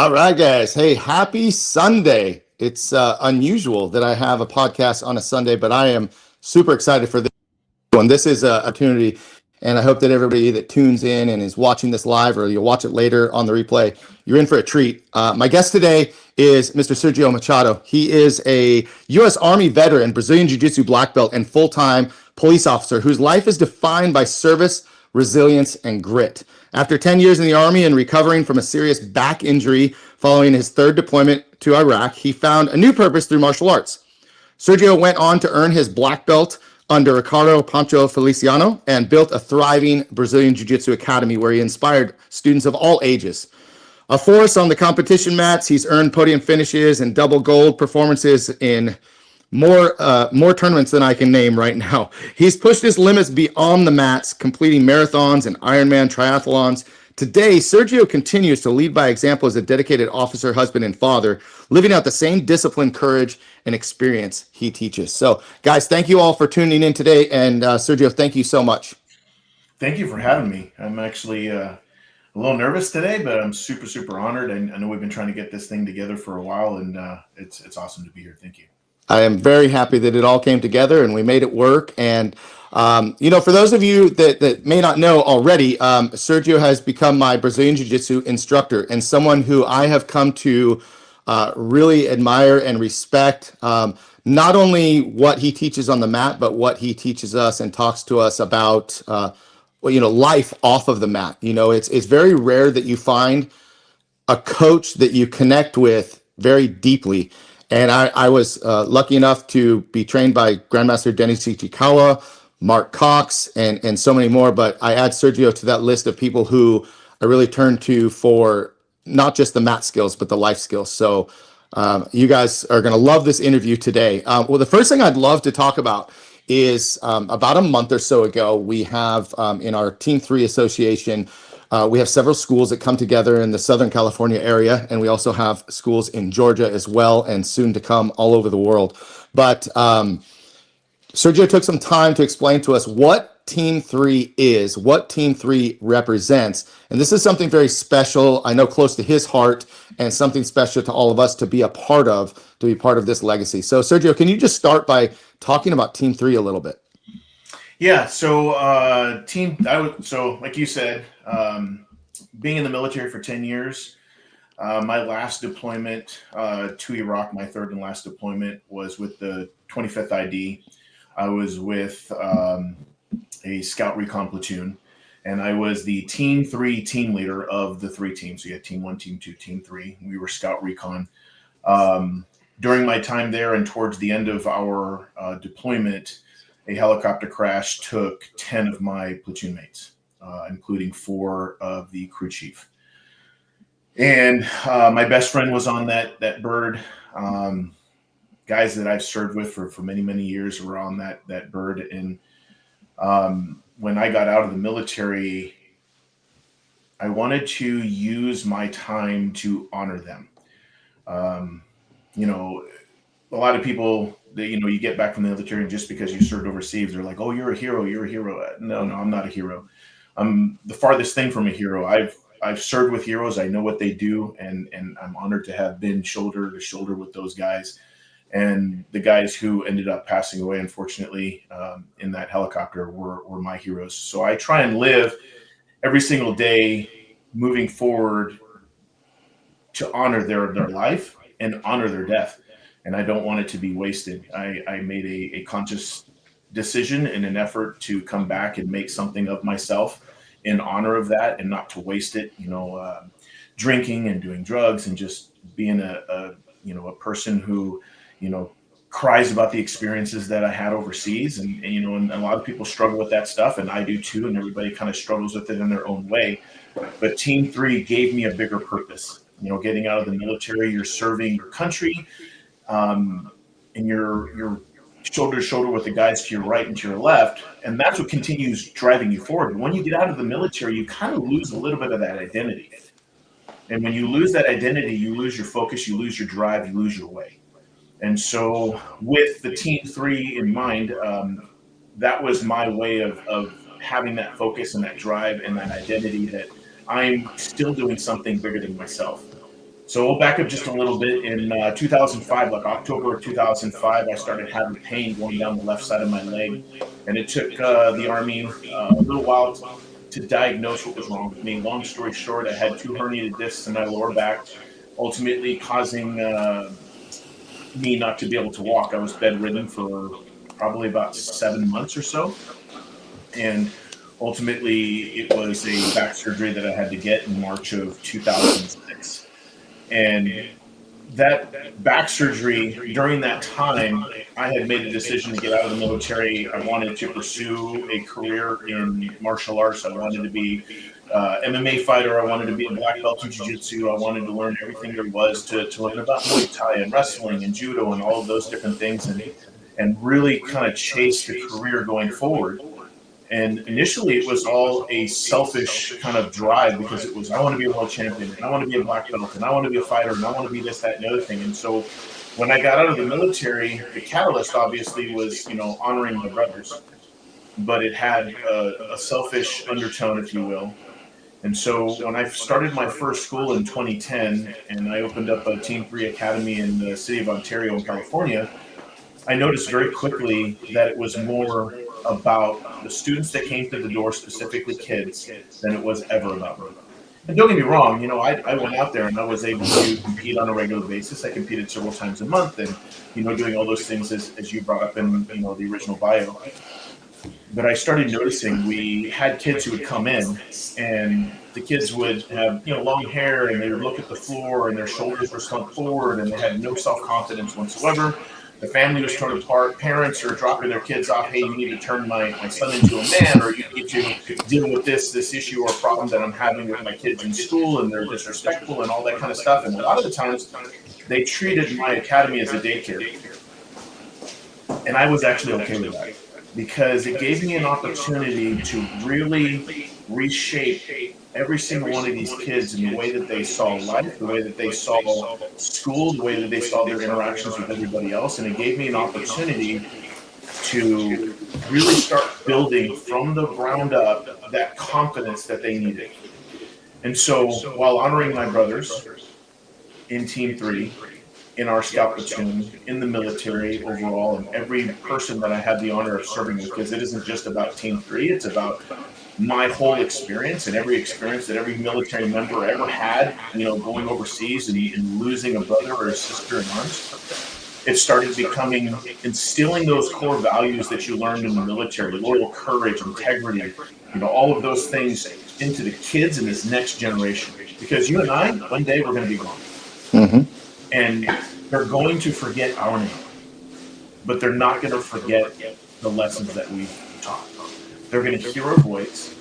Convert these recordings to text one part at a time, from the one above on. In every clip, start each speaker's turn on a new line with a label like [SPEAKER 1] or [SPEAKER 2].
[SPEAKER 1] All right, guys. Hey, happy Sunday. It's unusual that I have a podcast on a Sunday, but I am super excited for this one. This is an opportunity, and I hope that everybody that tunes in and is watching this live or you'll watch it later on the replay, you're in for a treat. My guest today is Mr. Sergio Machado. He is a U.S. Army veteran, Brazilian Jiu-Jitsu Black Belt, and full-time police officer whose life is defined by service, resilience, and grit. After 10 years in the Army and recovering from a serious back injury following his third deployment to Iraq, he found a new purpose through martial arts. Sergio went on to earn his black belt under Ricardo, Pancho, Feliciano, and built a thriving Brazilian Jiu-Jitsu academy where he inspired students of all ages. A force on the competition mats, he's earned podium finishes and double gold performances in more tournaments than I can name right now. He's pushed his limits beyond the mats, completing marathons and Ironman triathlons. Today, Sergio continues to lead by example as a dedicated officer, husband, and father, living out the same discipline, courage, and experience he teaches. So, guys, thank you all for tuning in today. And Sergio, thank you so much.
[SPEAKER 2] Thank you for having me. I'm actually a little nervous today, but I'm super, super honored. I know we've been trying to get this thing together for a while, and it's awesome to be here. Thank you.
[SPEAKER 1] I am very happy that it all came together and we made it work. And, for those of you that may not know already, Sergio has become my Brazilian Jiu-Jitsu instructor and someone who I have come to really admire and respect, not only what he teaches on the mat, but what he teaches us and talks to us about, life off of the mat. It's very rare that you find a coach that you connect with very deeply. And I was lucky enough to be trained by Grandmaster Dennis Ichikawa, Mark Cox, and so many more. But I add Sergio to that list of people who I really turn to for not just the mat skills, but the life skills. So you guys are going to love this interview today. Well, the first thing I'd love to talk about is about a month or so ago, we have in our Team 3 association, we have several schools that come together in the Southern California area, and we also have schools in Georgia as well, and soon to come all over the world. But Sergio took some time to explain to us what Team 3 is, what Team 3 represents. And this is something very special, I know close to his heart, and something special to all of us to be a part of, this legacy. So Sergio, can you just start by talking about Team 3 a little bit?
[SPEAKER 2] Yeah, so like you said, being in the military for 10 years, my last deployment to Iraq, my third and last deployment, was with the 25th ID. I was with a scout recon platoon, and I was the Team 3 team leader of the 3 teams. So you had Team 1, Team 2, Team 3. We were scout recon. During my time there and towards the end of our deployment, a helicopter crash took 10 of my platoon mates, including 4 of the crew chief. And my best friend was on that bird. Guys that I've served with for many, many years were on that bird. And when I got out of the military, I wanted to use my time to honor them. A lot of people, you get back from the military, and just because you served overseas, they're like, "Oh, you're a hero. You're a hero." No, I'm not a hero. I'm the farthest thing from a hero. I've served with heroes. I know what they do, and I'm honored to have been shoulder to shoulder with those guys. And the guys who ended up passing away, unfortunately, in that helicopter were my heroes. So I try and live every single day moving forward to honor their life and honor their death. And I don't want it to be wasted. I made a conscious decision in an effort to come back and make something of myself in honor of that, and not to waste it, drinking and doing drugs and just being a person who, cries about the experiences that I had overseas. And a lot of people struggle with that stuff, and I do too. And everybody kind of struggles with it in their own way. But Team 3 gave me a bigger purpose. Getting out of the military, you're serving your country. And you're shoulder to shoulder with the guys to your right and to your left, and that's what continues driving you forward. And when you get out of the military, you kind of lose a little bit of that identity. And when you lose that identity, you lose your focus, you lose your drive, you lose your way. And so with the Team 3 in mind, that was my way of having that focus and that drive and that identity that I'm still doing something bigger than myself. So we'll back up just a little bit. In 2005, like October of 2005, I started having pain going down the left side of my leg. And it took the Army a little while to diagnose what was wrong with me. Long story short, I had 2 herniated discs in my lower back, ultimately causing me not to be able to walk. I was bedridden for probably about 7 months or so. And ultimately, it was a back surgery that I had to get in March of 2006. And that back surgery, during that time, I had made a decision to get out of the military. I wanted to pursue a career in martial arts. I wanted to be MMA fighter. I wanted to be a black belt in jiu-jitsu. I wanted to learn everything there was to learn about Muay Thai and wrestling and judo and all of those different things, and really kind of chase the career going forward. And initially, it was all a selfish kind of drive, because it was, I want to be a world champion, and I want to be a black belt, and I want to be a fighter, and I want to be this, that, and the other thing. And so when I got out of the military, the catalyst obviously was, honoring my brothers, but it had a selfish undertone, if you will. And so when I started my first school in 2010, and I opened up a Team 3 Academy in the city of Ontario in California, I noticed very quickly that it was more about the students that came through the door, specifically kids, than it was ever about me. And don't get me wrong, I went out there and I was able to compete on a regular basis. I competed several times a month, and, doing all those things as you brought up in, the original bio. But I started noticing we had kids who would come in, and the kids would have, long hair, and they would look at the floor and their shoulders were slumped forward, and they had no self-confidence whatsoever. The family was torn apart. Parents are dropping their kids off. Hey, you need to turn my son into a man, or you need to deal with this issue or problem that I'm having with my kids in school, and they're disrespectful and all that kind of stuff. And a lot of the times, they treated my academy as a daycare. And I was actually okay with that, because it gave me an opportunity to really reshape every single one of these kids in the way that they saw life, the way that they saw school, the way that they saw their interactions with everybody else. And it gave me an opportunity to really start building from the ground up that confidence that they needed. And so while honoring my brothers in Team 3, in our scout platoon, in the military overall, and every person that I had the honor of serving with, because it isn't just about Team 3, it's about my whole experience, and every experience that every military member ever had, going overseas and losing a brother or a sister in arms. It started instilling those core values that you learned in the military: loyal courage, integrity, all of those things into the kids in this next generation. Because you and I, one day, we're going to be gone.
[SPEAKER 1] Mm-hmm.
[SPEAKER 2] And they're going to forget our name, but they're not going to forget the lessons that we've taught. They're going to hear our voice.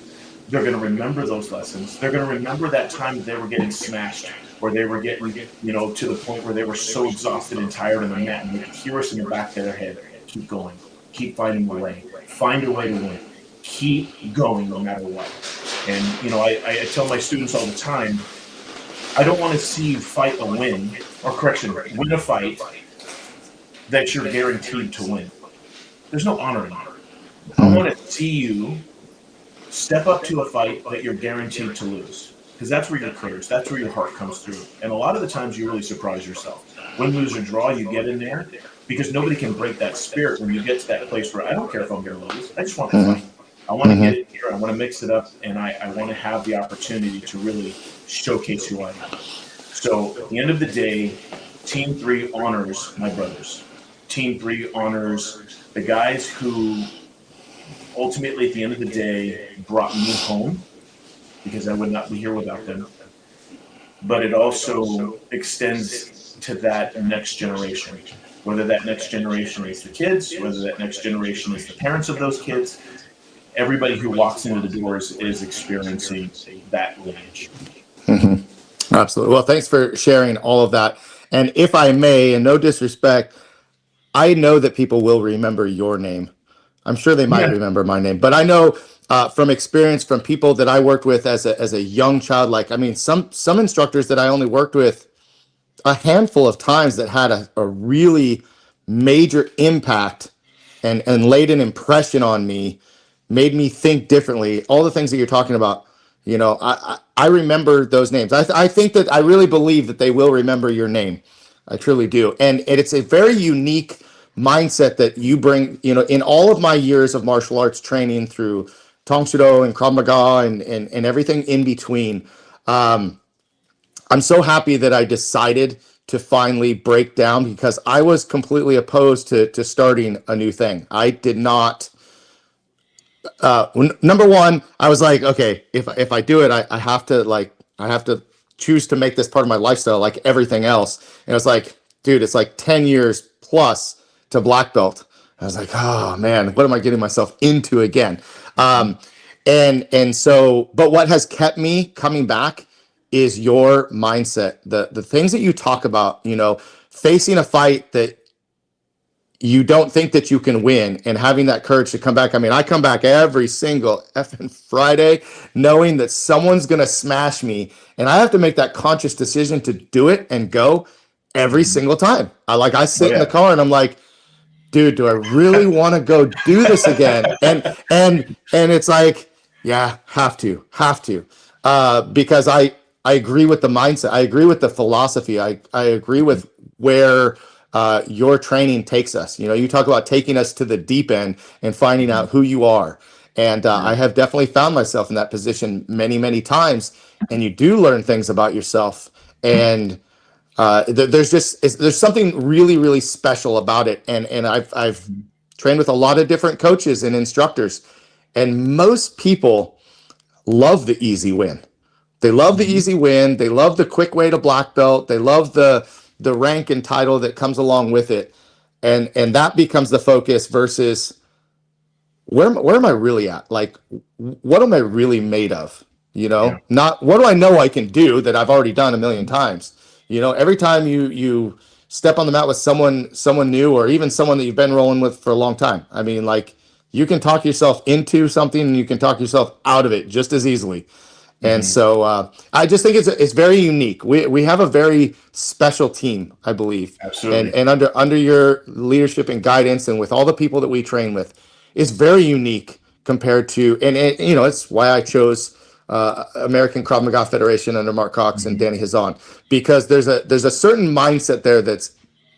[SPEAKER 2] They're going to remember those lessons. They're going to remember that time that they were getting smashed, or they were getting, to the point where they were so exhausted and tired on the mat, and they could hear us in the back of their head: keep going, keep finding a way, find a way to win, keep going no matter what. And, I tell my students all the time, I don't want to see you fight a win, win a fight that you're guaranteed to win. There's no honor in it. I want to see you step up to a fight that you're guaranteed to lose, because that's where your courage, that's where your heart comes through. And a lot of the times you really surprise yourself. Win, lose, or draw, you get in there, because nobody can break that spirit when you get to that place where I don't care if I'm going to lose. I just want to fight. I want to get in here. I want to mix it up, and I want to have the opportunity to really showcase who I am. So at the end of the day, Team 3 honors my brothers. Team 3 honors the guys who ultimately, at the end of the day, brought me home, because I would not be here without them. But it also extends to that next generation, whether that next generation is the kids, whether that next generation is the parents of those kids. Everybody who walks into the doors is experiencing that lineage.
[SPEAKER 1] Mm-hmm. Absolutely. Well, thanks for sharing all of that. And if I may, and no disrespect, I know that people will remember your name. I'm sure they might remember my name, but I know from experience, from people that I worked with as a young child, some instructors that I only worked with a handful of times that had a really major impact and laid an impression on me, made me think differently. All the things that you're talking about, You know, I remember those names. I think that I really believe that they will remember your name. I truly do. And it's a very unique mindset that you bring, you know, in all of my years of martial arts training through Tong Soo Do and Krav Maga and everything in between. I'm so happy that I decided to finally break down because I was completely opposed to starting a new thing. I did not number one, I was like, okay, if I do it, I have to I have to choose to make this part of my lifestyle like everything else. And I was like, dude, it's like 10 years plus to black belt. I was like, oh man, what am I getting myself into again? Um, and so, but what has kept me coming back is your mindset, the things that you talk about, you know, facing a fight that you don't think that you can win and having that courage to come back. I mean, I come back every single effing Friday knowing that someone's going to smash me and I have to make that conscious decision to do it and go every single time. I sit in the car and I'm like, dude, do I really want to go do this again? And it's like, yeah, have to, because I agree with the mindset. I agree with the philosophy. I agree with where your training takes us. You know, you talk about taking us to the deep end and finding out who you are. And I have definitely found myself in that position many, many times. And you do learn things about yourself. And there's something really, really special about it. And I've trained with a lot of different coaches and instructors. And most people love the easy win. They love the easy win. They love the quick way to black belt. They love the rank and title that comes along with it. And that becomes the focus versus where am I really at? Like, what am I really made of? You know,
[SPEAKER 2] Yeah.
[SPEAKER 1] not what do I know I can do that I've already done a million times. You know, every time you step on the mat with someone new or even someone that you've been rolling with for a long time. I mean, like you can talk yourself into something and you can talk yourself out of it just as easily. And so I just think it's very unique. We have a very special team, I believe.
[SPEAKER 2] Absolutely.
[SPEAKER 1] And under your leadership and guidance and with all the people that we train with, it's very unique compared to you know, it's why I chose American Krav Maga Federation under Mark Cox and Danny Hazan, because there's a certain mindset there that's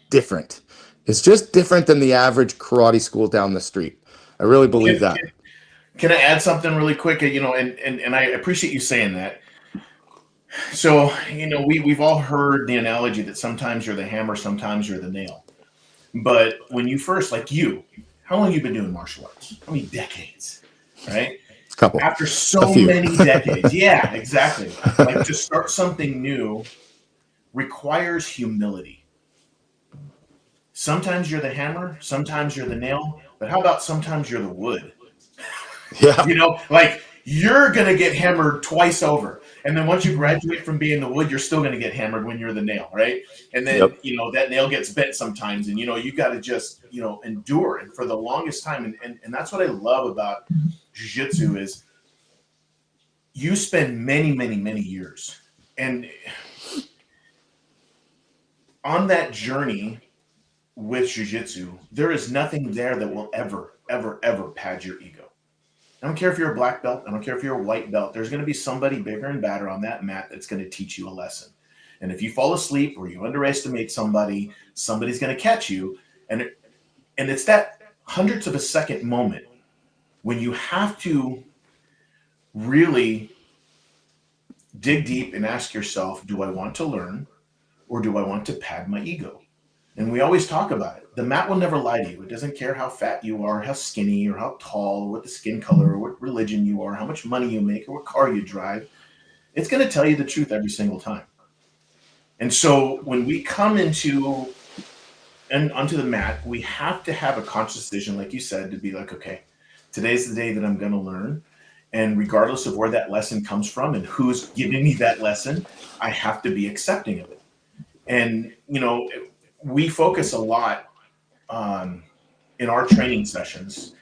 [SPEAKER 1] different. It's just different than the average karate school down the street. I really believe that.
[SPEAKER 2] Can I add something really quick? You know, and I appreciate you saying that. So, you know, we've all heard the analogy that sometimes you're the hammer, sometimes you're the nail. But when you first, like you, how long have you been doing martial arts? How many decades, right?
[SPEAKER 1] A couple.
[SPEAKER 2] After so many decades. Yeah, exactly. Like to start something new requires humility. Sometimes you're the hammer, sometimes you're the nail, but how about sometimes you're the wood?
[SPEAKER 1] Yeah.
[SPEAKER 2] You know, like you're going to get hammered twice over. And then once you graduate from being the wood, you're still going to get hammered when you're the nail, right? And then, you know, that nail gets bent sometimes. And, you know, you got to just, you know, endure. And for the longest time, and that's what I love about jiu-jitsu is you spend many, many, many years. And on that journey with jiu-jitsu, there is nothing there that will ever, ever, ever pad your ego. I don't care if you're a black belt. I don't care if you're a white belt. There's going to be somebody bigger and badder on that mat that's going to teach you a lesson. And if you fall asleep or you underestimate somebody, somebody's going to catch you. And it's that hundredths of a second moment when you have to really dig deep and ask yourself, do I want to learn or do I want to pad my ego? And we always talk about it. The mat will never lie to you. It doesn't care how fat you are, how skinny or how tall, or what the skin color or what religion you are, how much money you make or what car you drive. It's going to tell you the truth every single time. And so when we come onto the mat, we have to have a conscious decision, like you said, to be like, okay, today's the day that I'm going to learn. And regardless of where that lesson comes from and who's giving me that lesson, I have to be accepting of it. And, you know, we focus a lot in our training sessions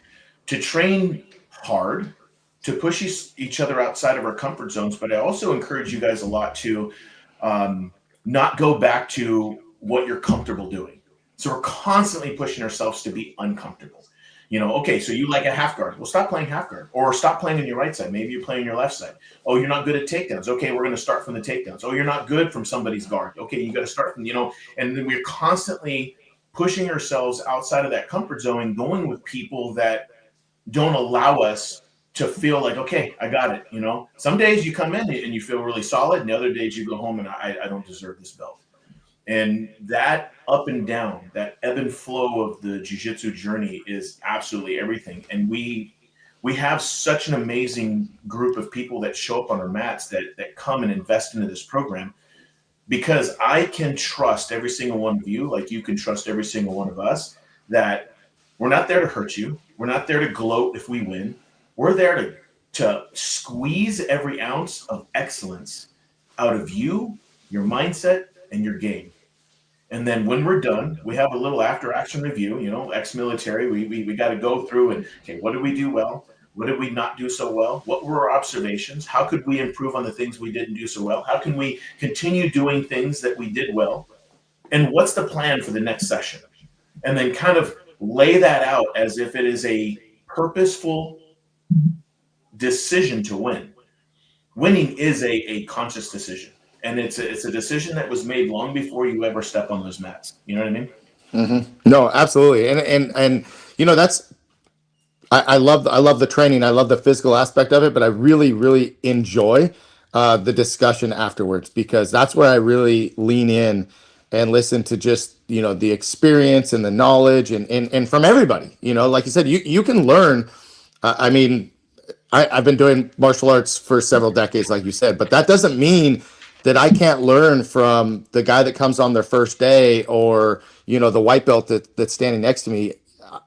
[SPEAKER 2] to train hard, to push each other outside of our comfort zones. But I also encourage you guys a lot to not go back to what you're comfortable doing. So we're constantly pushing ourselves to be uncomfortable. Okay, so you like a half guard. Well, stop playing half guard, or stop playing on your right side. Maybe you're playing on your left side. Oh, you're not good at takedowns. Okay, we're going to start from the takedowns. Oh, you're not good from somebody's guard. Okay, you got to start from, and then we're constantly pushing ourselves outside of that comfort zone, going with people that don't allow us to feel like, okay, I got it. Some days you come in and you feel really solid, and the other days you go home and I don't deserve this belt. And that up and down, that ebb and flow of the jiu-jitsu journey is absolutely everything. And we have such an amazing group of people that show up on our mats that come and invest into this program, because I can trust every single one of you, like you can trust every single one of us, that we're not there to hurt you. We're not there to gloat if we win. We're there to squeeze every ounce of excellence out of you, your mindset, and your game. And then when we're done, we have a little after action review, ex-military. We got to go through and, okay, what did we do well? What did we not do so well? What were our observations? How could we improve on the things we didn't do so well? How can we continue doing things that we did well? And what's the plan for the next session? And then kind of lay that out as if it is a purposeful decision to win. Winning is a conscious decision. And it's a decision that was made long before you ever step on those mats. You know what I mean?
[SPEAKER 1] Mm-hmm. No, absolutely. And that's, I love the training. I love the physical aspect of it, but I really, really enjoy the discussion afterwards, because that's where I really lean in and listen to just, the experience and the knowledge and from everybody, like you said, you can learn. I've been doing martial arts for several decades, like you said, but that doesn't mean that I can't learn from the guy that comes on their first day, or the white belt that's standing next to me.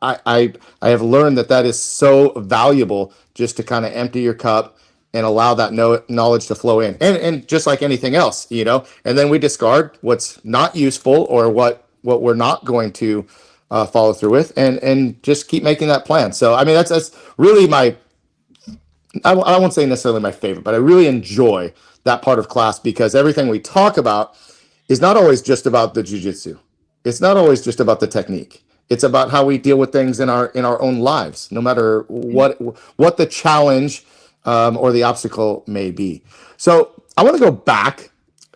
[SPEAKER 1] I have learned that is so valuable, just to kind of empty your cup and allow that knowledge to flow in, and just like anything else, and then we discard what's not useful, or what we're not going to follow through with, and just keep making that plan. So that's really I won't say necessarily my favorite, but I really enjoy that part of class, because everything we talk about is not always just about the jiu-jitsu. It's not always just about the technique. It's about how we deal with things in our own lives, no matter what the challenge or the obstacle may be. So I want to go back,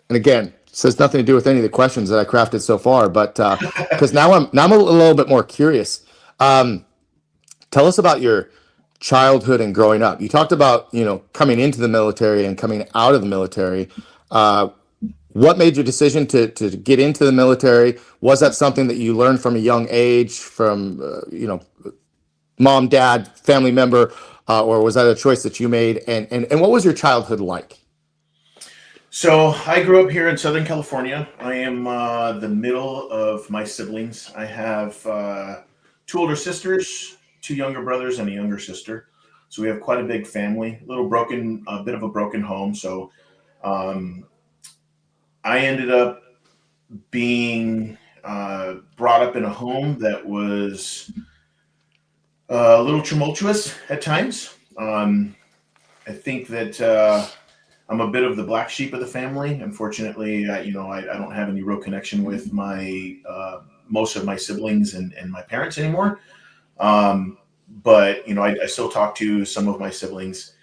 [SPEAKER 1] and again, this has nothing to do with any of the questions that I crafted so far, but because now I'm a little bit more curious. Tell us about your childhood and growing up. You talked about, coming into the military and coming out of the military. What made your decision to get into the military? Was that something that you learned from a young age, from, mom, dad, family member, or was that a choice that you made? And what was your childhood like?
[SPEAKER 2] So I grew up here in Southern California. I am the middle of my siblings. I have 2 older sisters, 2 younger brothers, and a younger sister. So we have quite a big family, a bit of a broken home. So I ended up being brought up in a home that was a little tumultuous at times. I think that I'm a bit of the black sheep of the family. Unfortunately, I don't have any real connection with my most of my siblings and my parents anymore. But I still talk to some of my siblings.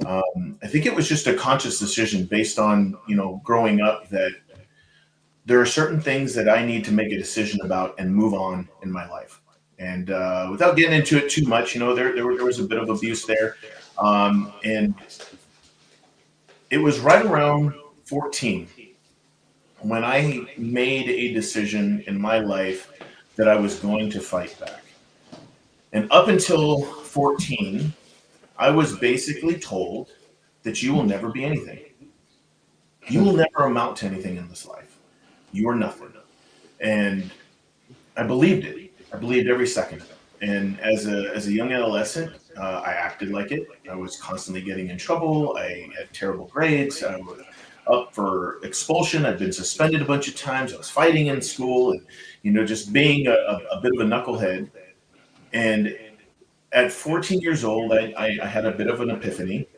[SPEAKER 2] I think it was just a conscious decision based on, growing up, that there are certain things that I need to make a decision about and move on in my life. And without getting into it too much, there was a bit of abuse there. And it was right around 14 when I made a decision in my life that I was going to fight back. And up until 14, I was basically told that you will never be anything. You will never amount to anything in this life. You are nothing. And I believed it. I believed every second of it. And as a young adolescent, I acted like it. I was constantly getting in trouble. I had terrible grades. I was up for expulsion. I'd been suspended a bunch of times. I was fighting in school, and just being a bit of a knucklehead. And at 14 years old, I had a bit of an epiphany.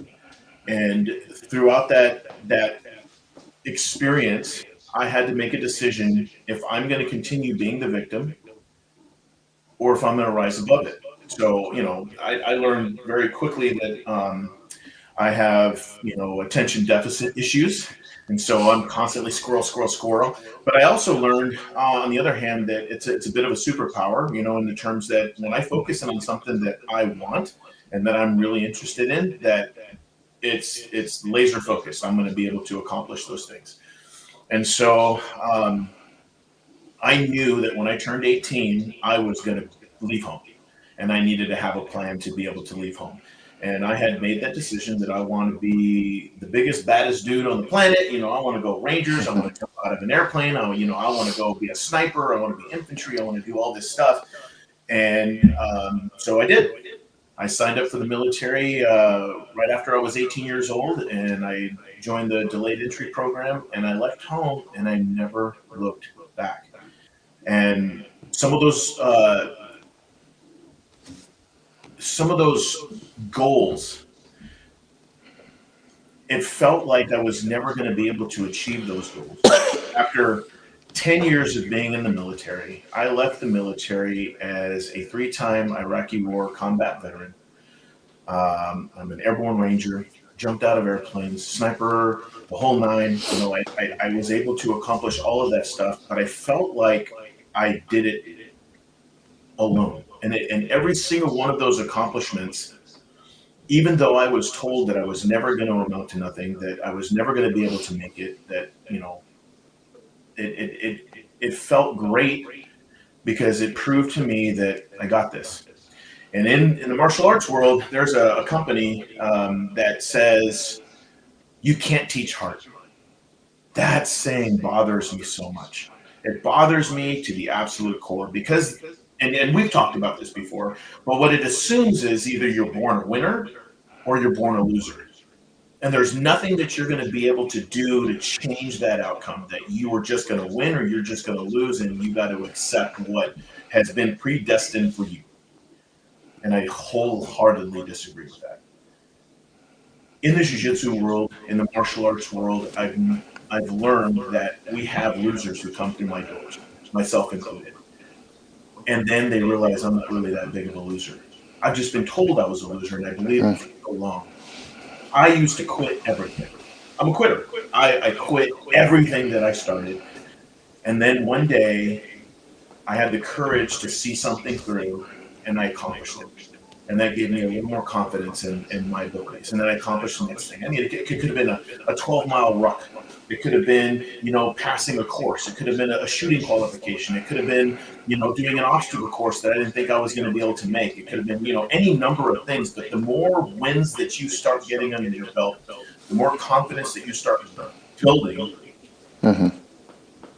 [SPEAKER 2] And throughout that experience, I had to make a decision if I'm going to continue being the victim or if I'm going to rise above it. So, I learned very quickly that I have, attention deficit issues. And so I'm constantly squirrel, squirrel, squirrel. But I also learned, on the other hand, that it's a bit of a superpower, in the terms that when I focus in on something that I want and that I'm really interested in, that it's laser focused. I'm going to be able to accomplish those things. And so I knew that when I turned 18, I was going to leave home, and I needed to have a plan to be able to leave home. And I had made that decision that I want to be the biggest, baddest dude on the planet. I want to go Rangers. I want to jump out of an airplane. I want to go be a sniper. I want to be infantry. I want to do all this stuff. And so I did. I signed up for the military right after I was 18 years old, and I joined the delayed entry program, and I left home, and I never looked back. And some of those goals, it felt like I was never going to be able to achieve those goals. After 10 years of being in the military, I left the military as a 3-time Iraqi war combat veteran. I'm an airborne ranger, jumped out of airplanes, sniper, the whole nine. I was able to accomplish all of that stuff, but I felt like I did it alone. And every single one of those accomplishments, even though I was told that I was never going to amount to nothing, that I was never going to be able to make it, that, it felt great because it proved to me that I got this. And in the martial arts world, there's a company that says you can't teach heart. That saying bothers me so much. It bothers me to the absolute core because, and we've talked about this before, but what it assumes is either you're born a winner or you're born a loser. And there's nothing that you're going to be able to do to change that outcome, that you are just going to win or you're just going to lose, and you got to accept what has been predestined for you. And I wholeheartedly disagree with that. In the jiu-jitsu world, in the martial arts world, I've learned that we have losers who come through my doors, myself included. And then they realize I'm not really that big of a loser. I've just been told I was a loser, and I believed it for so long. I used to quit everything. I'm a quitter. I quit everything that I started. And then one day, I had the courage to see something through, and I accomplished it. And that gave me a little more confidence in my abilities. And then I accomplished the next thing. I mean, it could have been a 12-mile ruck. It could have been, passing a course. It could have been a shooting qualification. It could have been, doing an obstacle course that I didn't think I was going to be able to make. It could have been, any number of things. But the more wins that you start getting under your belt, the more confidence that you start building.
[SPEAKER 1] Mm-hmm.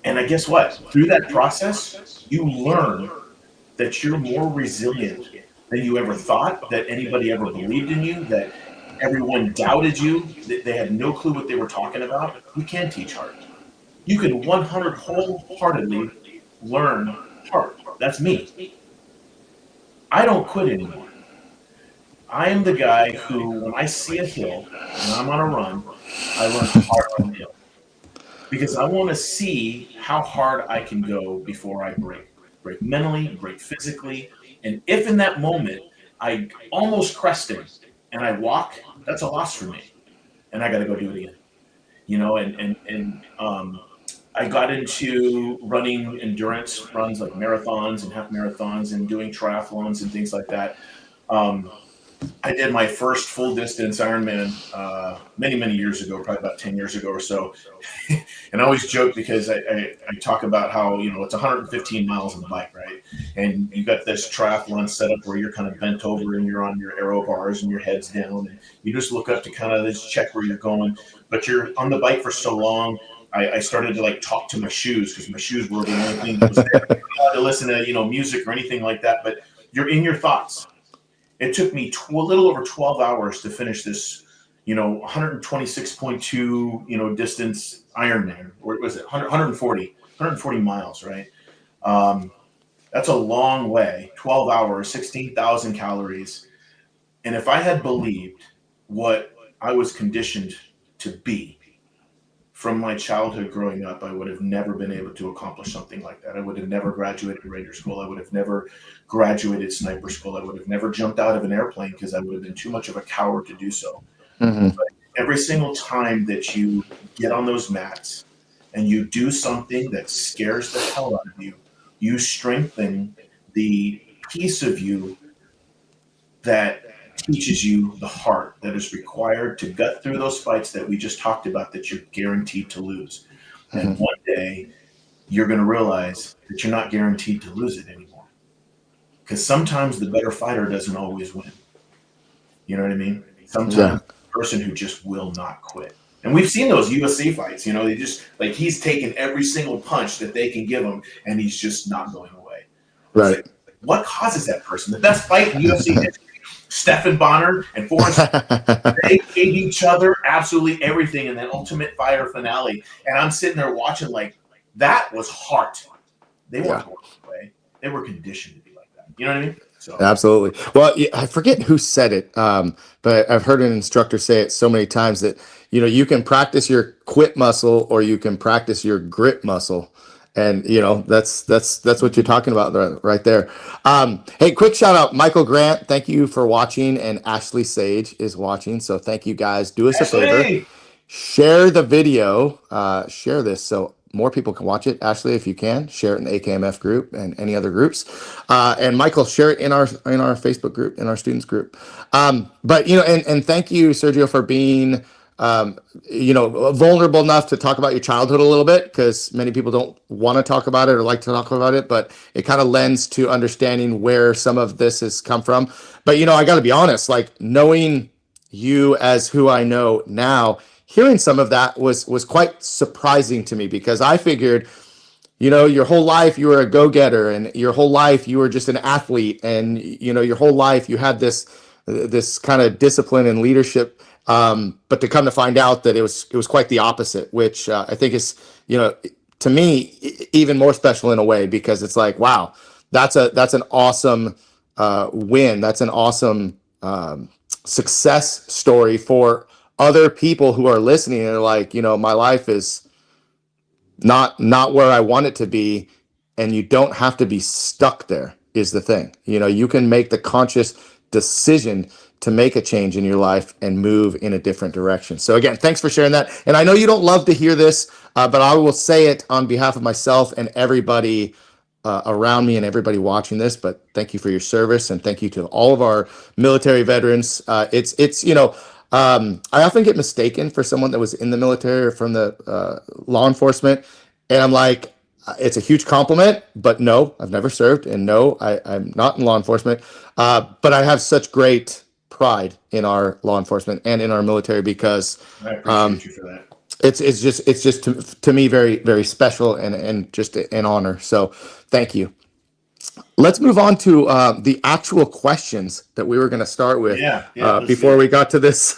[SPEAKER 2] And I guess what? Through that process, you learn that you're more resilient than you ever thought, that anybody ever believed in you, that everyone doubted you, that they had no clue what they were talking about. You can teach heart. You can 100 wholeheartedly learn heart. That's me. I don't quit anymore. I am the guy who, when I see a hill and I'm on a run, I learn heart on the hill. Because I want to see how hard I can go before I break. Break mentally, break physically. And if in that moment I almost crested and I walk, that's a loss for me. And I got to go do it again. I got into running endurance runs like marathons and half marathons and doing triathlons and things like that. I did my first full distance Ironman many, many years ago, probably about 10 years ago or so. And I always joke because I talk about how, it's 115 miles on the bike, right? And you got this triathlon setup where you're kind of bent over and you're on your aero bars and your head's down. And you just look up to kind of just check where you're going. But you're on the bike for so long, I started to talk to my shoes because my shoes were the only thing that was there. I didn't have to listen to, music or anything like that. But you're in your thoughts. It took me a little over 12 hours to finish this, 126.2, distance Ironman. Or was it 140 miles, right? That's a long way, 12 hours, 16,000 calories. And if I had believed what I was conditioned to be from my childhood growing up, I would have never been able to accomplish something like that. I would have never graduated Ranger School. I would have never graduated sniper school. I would have never jumped out of an airplane because I would have been too much of a coward to do so.
[SPEAKER 1] Mm-hmm.
[SPEAKER 2] But every single time that you get on those mats and you do something that scares the hell out of you, you strengthen the piece of you that teaches you the heart that is required to gut through those fights that we just talked about that you're guaranteed to lose. And
[SPEAKER 1] Mm-hmm.
[SPEAKER 2] one day you're going to realize that you're not guaranteed to lose it anymore. Because sometimes the better fighter doesn't always win. You know what I mean? Sometimes the person who just will not quit. And we've seen those UFC fights, you know, they just like he's taking every single punch that they can give him and he's just not going away.
[SPEAKER 1] Right.
[SPEAKER 2] Like, what causes that person? The best fight in UFC history, Stephan Bonner and Forrest, they gave each other absolutely everything in that Ultimate Fighter finale. And I'm sitting there watching like that was heart. They weren't going away. They were conditioned to be like that. You know what I mean? So.
[SPEAKER 1] Absolutely. Well, I forget who said it, but I've heard an instructor say it so many times that, you know, you can practice your quit muscle or you can practice your grit muscle. And, you know, that's what you're talking about right there. Hey, quick shout out, Michael Grant. Thank you for watching. And Ashley Sage is watching. So thank you guys. Do us a favor. Share the video, share this so more people can watch it. Ashley, if you can, share it in the AKMF group and any other groups. And Michael, share it in our Facebook group, in our students group. But you know, and thank you, Sergio, for being you know, vulnerable enough to talk about your childhood a little bit, because many people don't want to talk about it or like to talk about it, but it kind of lends to understanding where some of this has come from. But you know, I got to be honest, like knowing you as who I know now, hearing some of that was quite surprising to me, because I figured, you know, your whole life you were a go-getter, and your whole life you were just an athlete, and you know, your whole life you had this kind of discipline and leadership, but to come to find out that it was quite the opposite, which I think is, you know, to me even more special in a way, because it's like, wow, that's an awesome win. That's an awesome success story for other people who are listening and are like, you know, my life is not where I want it to be. And you don't have to be stuck there, is the thing. You know, you can make the conscious decision to make a change in your life and move in a different direction. So again, thanks for sharing that. And I know you don't love to hear this, but I will say it on behalf of myself and everybody around me and everybody watching this. But thank you for your service, and thank you to all of our military veterans. It's you know, I often get mistaken for someone that was in the military or from the law enforcement, and I'm like, it's a huge compliment, but no, I've never served, and no, I'm not in law enforcement. But I have such great pride in our law enforcement and in our military, because
[SPEAKER 2] I appreciate you for that.
[SPEAKER 1] it's just to me very, very special and just an honor. So thank you. Let's move on to the actual questions that we were going to start with. Before we got to this,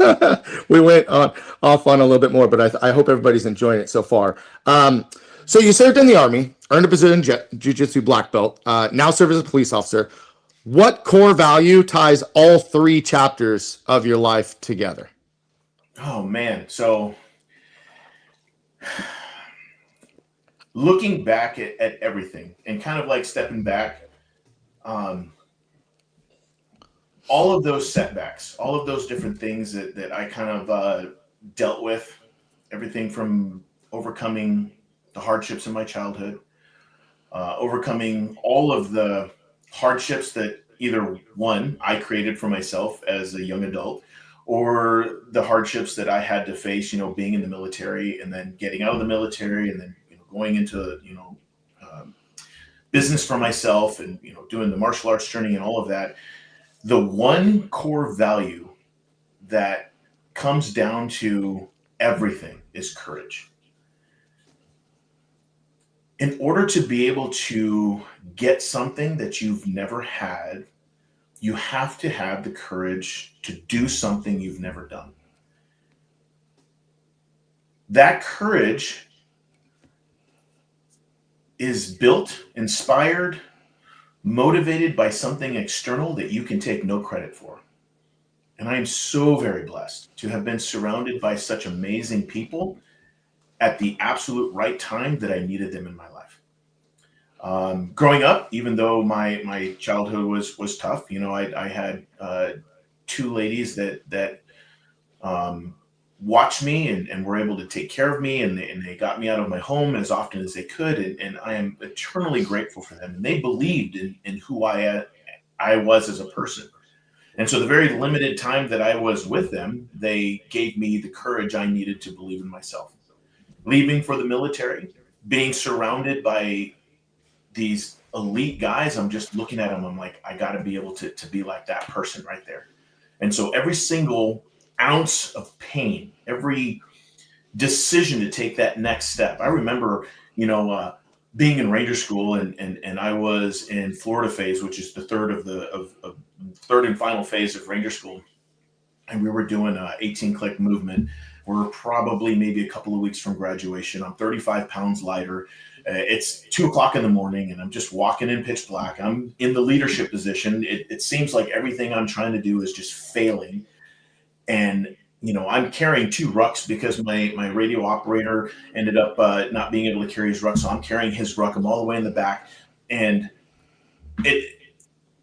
[SPEAKER 1] we went off on a little bit more, but I hope everybody's enjoying it so far. So you served in the Army, earned a position in Jiu-Jitsu Black Belt, now serve as a police officer. What core value ties all three chapters of your life together?
[SPEAKER 2] Oh, man. So looking back at everything and kind of like stepping back, all of those setbacks, all of those different things that I kind of dealt with, everything from overcoming the hardships in my childhood, overcoming all of the hardships that either one, I created for myself as a young adult, or the hardships that I had to face, you know, being in the military and then getting out of the military and then, you know, going into, you know, business for myself and, you know, doing the martial arts journey and all of that. The one core value that comes down to everything is courage. In order to be able to get something that you've never had, you have to have the courage to do something you've never done. That courage is built, inspired, motivated by something external that you can take no credit for. And I am so very blessed to have been surrounded by such amazing people at the absolute right time that I needed them in my life. Growing up, even though my childhood was tough, I had two ladies that watched me and were able to take care of me, and they got me out of my home as often as they could, and I am eternally grateful for them. And they believed in who I was as a person. And so the very limited time that I was with them, they gave me the courage I needed to believe in myself. Leaving for the military, being surrounded by these elite guys, I'm just looking at them. I'm like, I got to be able to be like that person right there. And so every single ounce of pain, every decision to take that next step. I remember, being in Ranger School, and I was in Florida phase, which is the third and final phase of Ranger School, and we were doing a 18-click movement. We're probably maybe a couple of weeks from graduation. I'm 35 pounds lighter. It's 2:00 in the morning, and I'm just walking in pitch black. I'm in the leadership position. It seems like everything I'm trying to do is just failing. And, I'm carrying 2 rucks because my radio operator ended up not being able to carry his ruck. So I'm carrying his ruck. I'm all the way in the back. And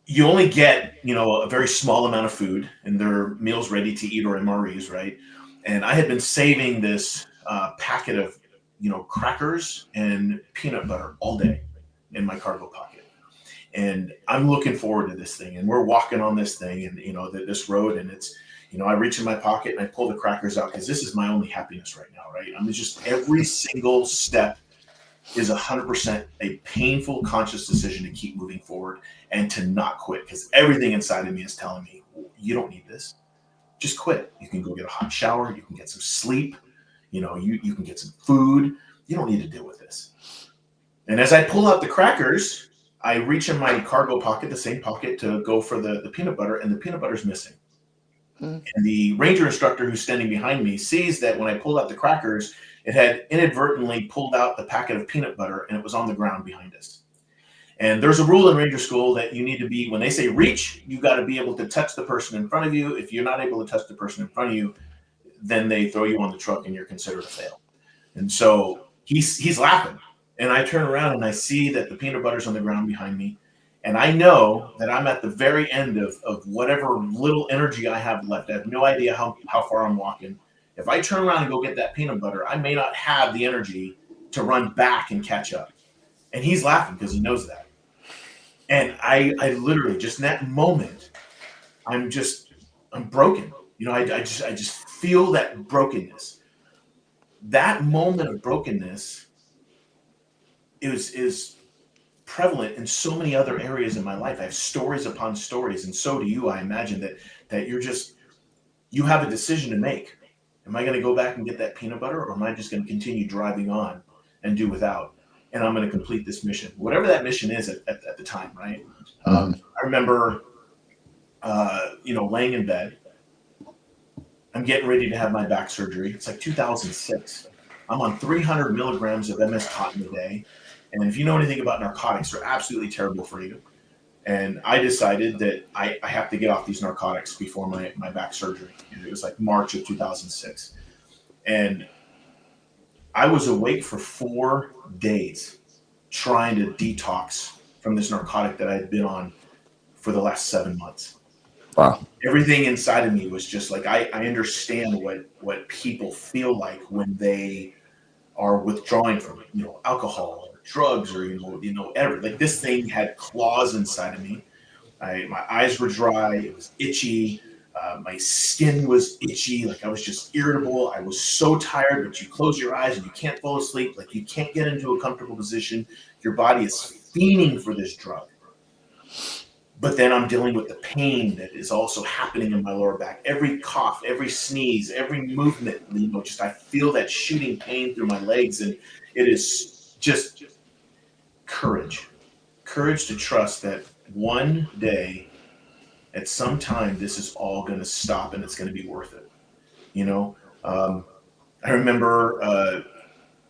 [SPEAKER 2] you only get, a very small amount of food, and they're meals ready to eat or MREs, right? And I had been saving this packet of, crackers and peanut butter all day in my cargo pocket. And I'm looking forward to this thing. And we're walking on this thing and, this road, and it's, I reach in my pocket and I pull the crackers out because this is my only happiness right now, right? I'm just, every single step is 100% a painful, conscious decision to keep moving forward and to not quit, because everything inside of me is telling me, you don't need this. Just quit. You can go get a hot shower. You can get some sleep. You can get some food. You don't need to deal with this. And as I pull out the crackers, I reach in my cargo pocket, the same pocket, to go for the peanut butter, and the peanut butter's missing. And the ranger instructor who's standing behind me sees that when I pulled out the crackers, it had inadvertently pulled out the packet of peanut butter, and it was on the ground behind us. And there's a rule in Ranger School that you need to be, when they say reach, you got to be able to touch the person in front of you. If you're not able to touch the person in front of you, then they throw you on the truck and you're considered a fail. And so he's laughing. And I turn around and I see that the peanut butter's on the ground behind me. And I know that I'm at the very end of whatever little energy I have left. I have no idea how far I'm walking. If I turn around and go get that peanut butter, I may not have the energy to run back and catch up. And he's laughing because he knows that. And I literally, just in that moment, I'm broken. I just feel that brokenness. That moment of brokenness is prevalent in so many other areas in my life. I have stories upon stories, and so do you. I imagine that you have a decision to make. Am I going to go back and get that peanut butter, or am I just going to continue driving on and do without? And I'm going to complete this mission, whatever that mission is at the time, right? I remember, laying in bed. I'm getting ready to have my back surgery. It's like 2006. I'm on 300 milligrams of MS cotton a day. And if you know anything about narcotics, they're absolutely terrible for you. And I decided that I have to get off these narcotics before my back surgery. And it was like March of 2006. And I was awake for 4 days trying to detox from this narcotic that I had been on for the last 7 months.
[SPEAKER 1] Wow.
[SPEAKER 2] Everything inside of me was just like, I understand what people feel like when they are withdrawing from, alcohol or drugs or, whatever. Like, this thing had claws inside of me. My eyes were dry. It was itchy. My skin was itchy. Like, I was just irritable. I was so tired, but you close your eyes and you can't fall asleep. Like, you can't get into a comfortable position. Your body is fiending for this drug. But then I'm dealing with the pain that is also happening in my lower back. Every cough, every sneeze, every movement, I feel that shooting pain through my legs. And it is just courage to trust that one day, at some time, this is all going to stop and it's going to be worth it. I remember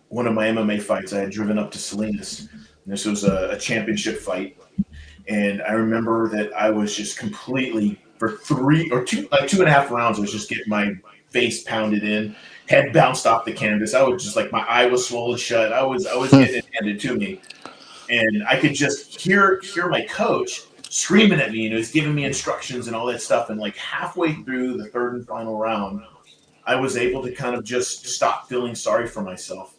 [SPEAKER 2] one of my MMA fights. I had driven up to Salinas. And this was a championship fight. And I remember that I was just completely, for 2.5 rounds, I was just getting my face pounded in. head bounced off the canvas. I was just like, my eye was swollen shut. I was getting it handed to me. And I could just hear my coach screaming at me, and he was giving me instructions and all that stuff. And like halfway through the third and final round, I was able to kind of just stop feeling sorry for myself.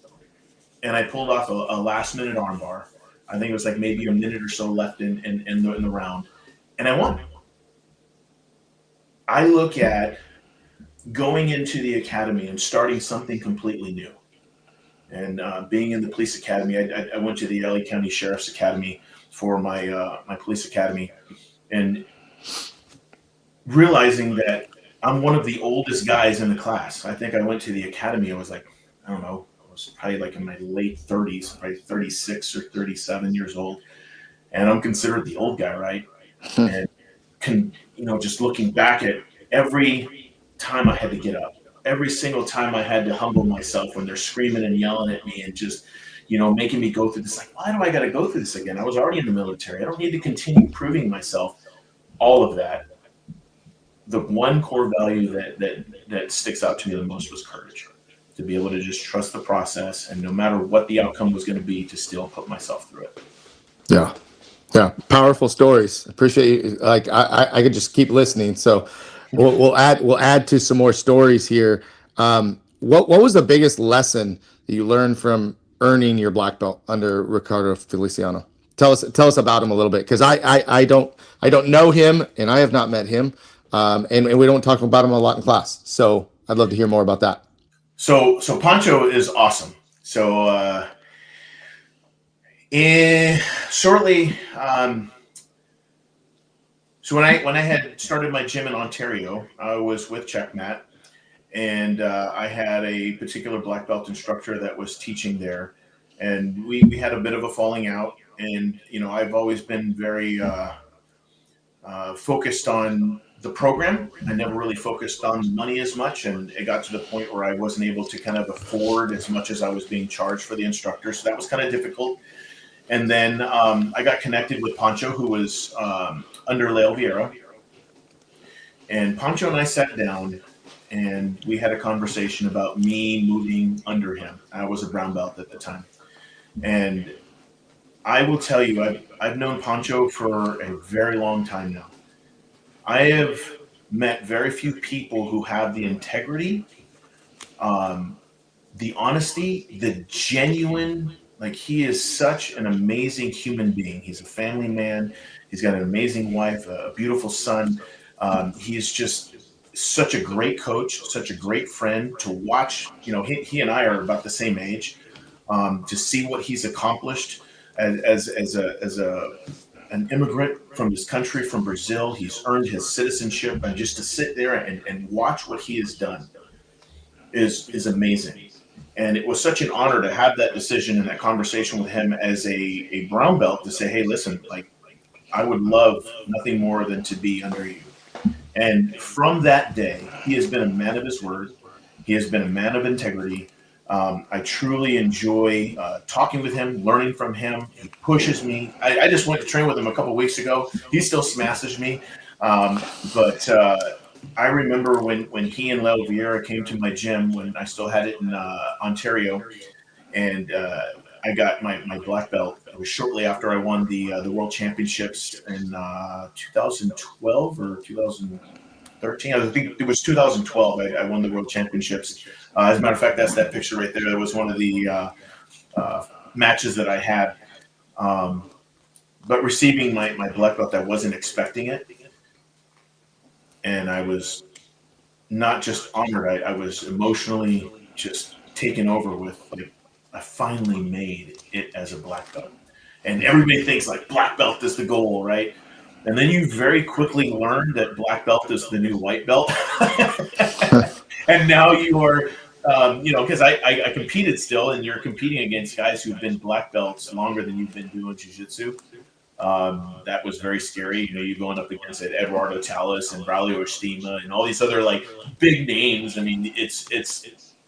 [SPEAKER 2] And I pulled off a last minute armbar. I think it was like maybe a minute or so left in the round. And I won. I look at going into the academy and starting something completely new. And being in the police academy, I went to the LA County Sheriff's Academy for my my police academy, and realizing that I'm one of the oldest guys in the class. I think I went to the academy. I was like, I don't know, I was probably like in my late 30s, probably 36 or 37 years old, and I'm considered the old guy, right? And just looking back at every time I had to get up. Every single time I had to humble myself when they're screaming and yelling at me and just, making me go through this. Like, why do I got to go through this again? I was already in the military. I don't need to continue proving myself. All of that. The one core value that sticks out to me the most was courage. To be able to just trust the process, and no matter what the outcome was going to be, to still put myself through it.
[SPEAKER 1] Yeah. Yeah. Powerful stories. Appreciate you. Like I could just keep listening. So we'll add to some more stories here. What was the biggest lesson that you learned from earning your black belt under Ricardo Feliciano? Tell us about him a little bit, because I don't know him, and I have not met him, and we don't talk about him a lot in class. So I'd love to hear more about that.
[SPEAKER 2] So Pancho is awesome. So shortly. So when I had started my gym in Ontario, I was with Checkmat, and I had a particular black belt instructor that was teaching there, and we had a bit of a falling out. And I've always been very focused on the program. I never really focused on money as much, and it got to the point where I wasn't able to kind of afford as much as I was being charged for the instructor. So that was kind of difficult. And then I got connected with Pancho, who was under Leo Vieira. And Pancho and I sat down, and we had a conversation about me moving under him. I was a brown belt at the time. And I will tell you, I've known Pancho for a very long time now. I have met very few people who have the integrity, the honesty, the genuine. Like, he is such an amazing human being. He's a family man. He's got an amazing wife, a beautiful son. He is just such a great coach, such a great friend to watch. He and I are about the same age. To see what he's accomplished as an immigrant from his country, from Brazil, he's earned his citizenship, and just to sit there and watch what he has done is amazing. And it was such an honor to have that decision and that conversation with him as a brown belt, to say, hey, listen, like, I would love nothing more than to be under you. And from that day, he has been a man of his word. He has been a man of integrity. I truly enjoy talking with him, learning from him. He pushes me. I just went to train with him a couple of weeks ago. He still smashes me. But I remember when he and Leo Vieira came to my gym when I still had it in Ontario, and I got my black belt. It was shortly after I won the World Championships in 2012 or 2013. I think it was 2012. I won the World Championships. As a matter of fact, that's that picture right there. That was one of the matches that I had. But receiving my black belt, I wasn't expecting it. And I was not just honored, I was emotionally just taken over with, like, I finally made it as a black belt. And everybody thinks, like, black belt is the goal, right? And then you very quickly learn that black belt is the new white belt. And now you are, because I competed still, and you're competing against guys who've been black belts longer than you've been doing jiu-jitsu. That was very scary. You're going up against Eduardo Talas and Braulio Estima and all these other, like, big names. I mean, it's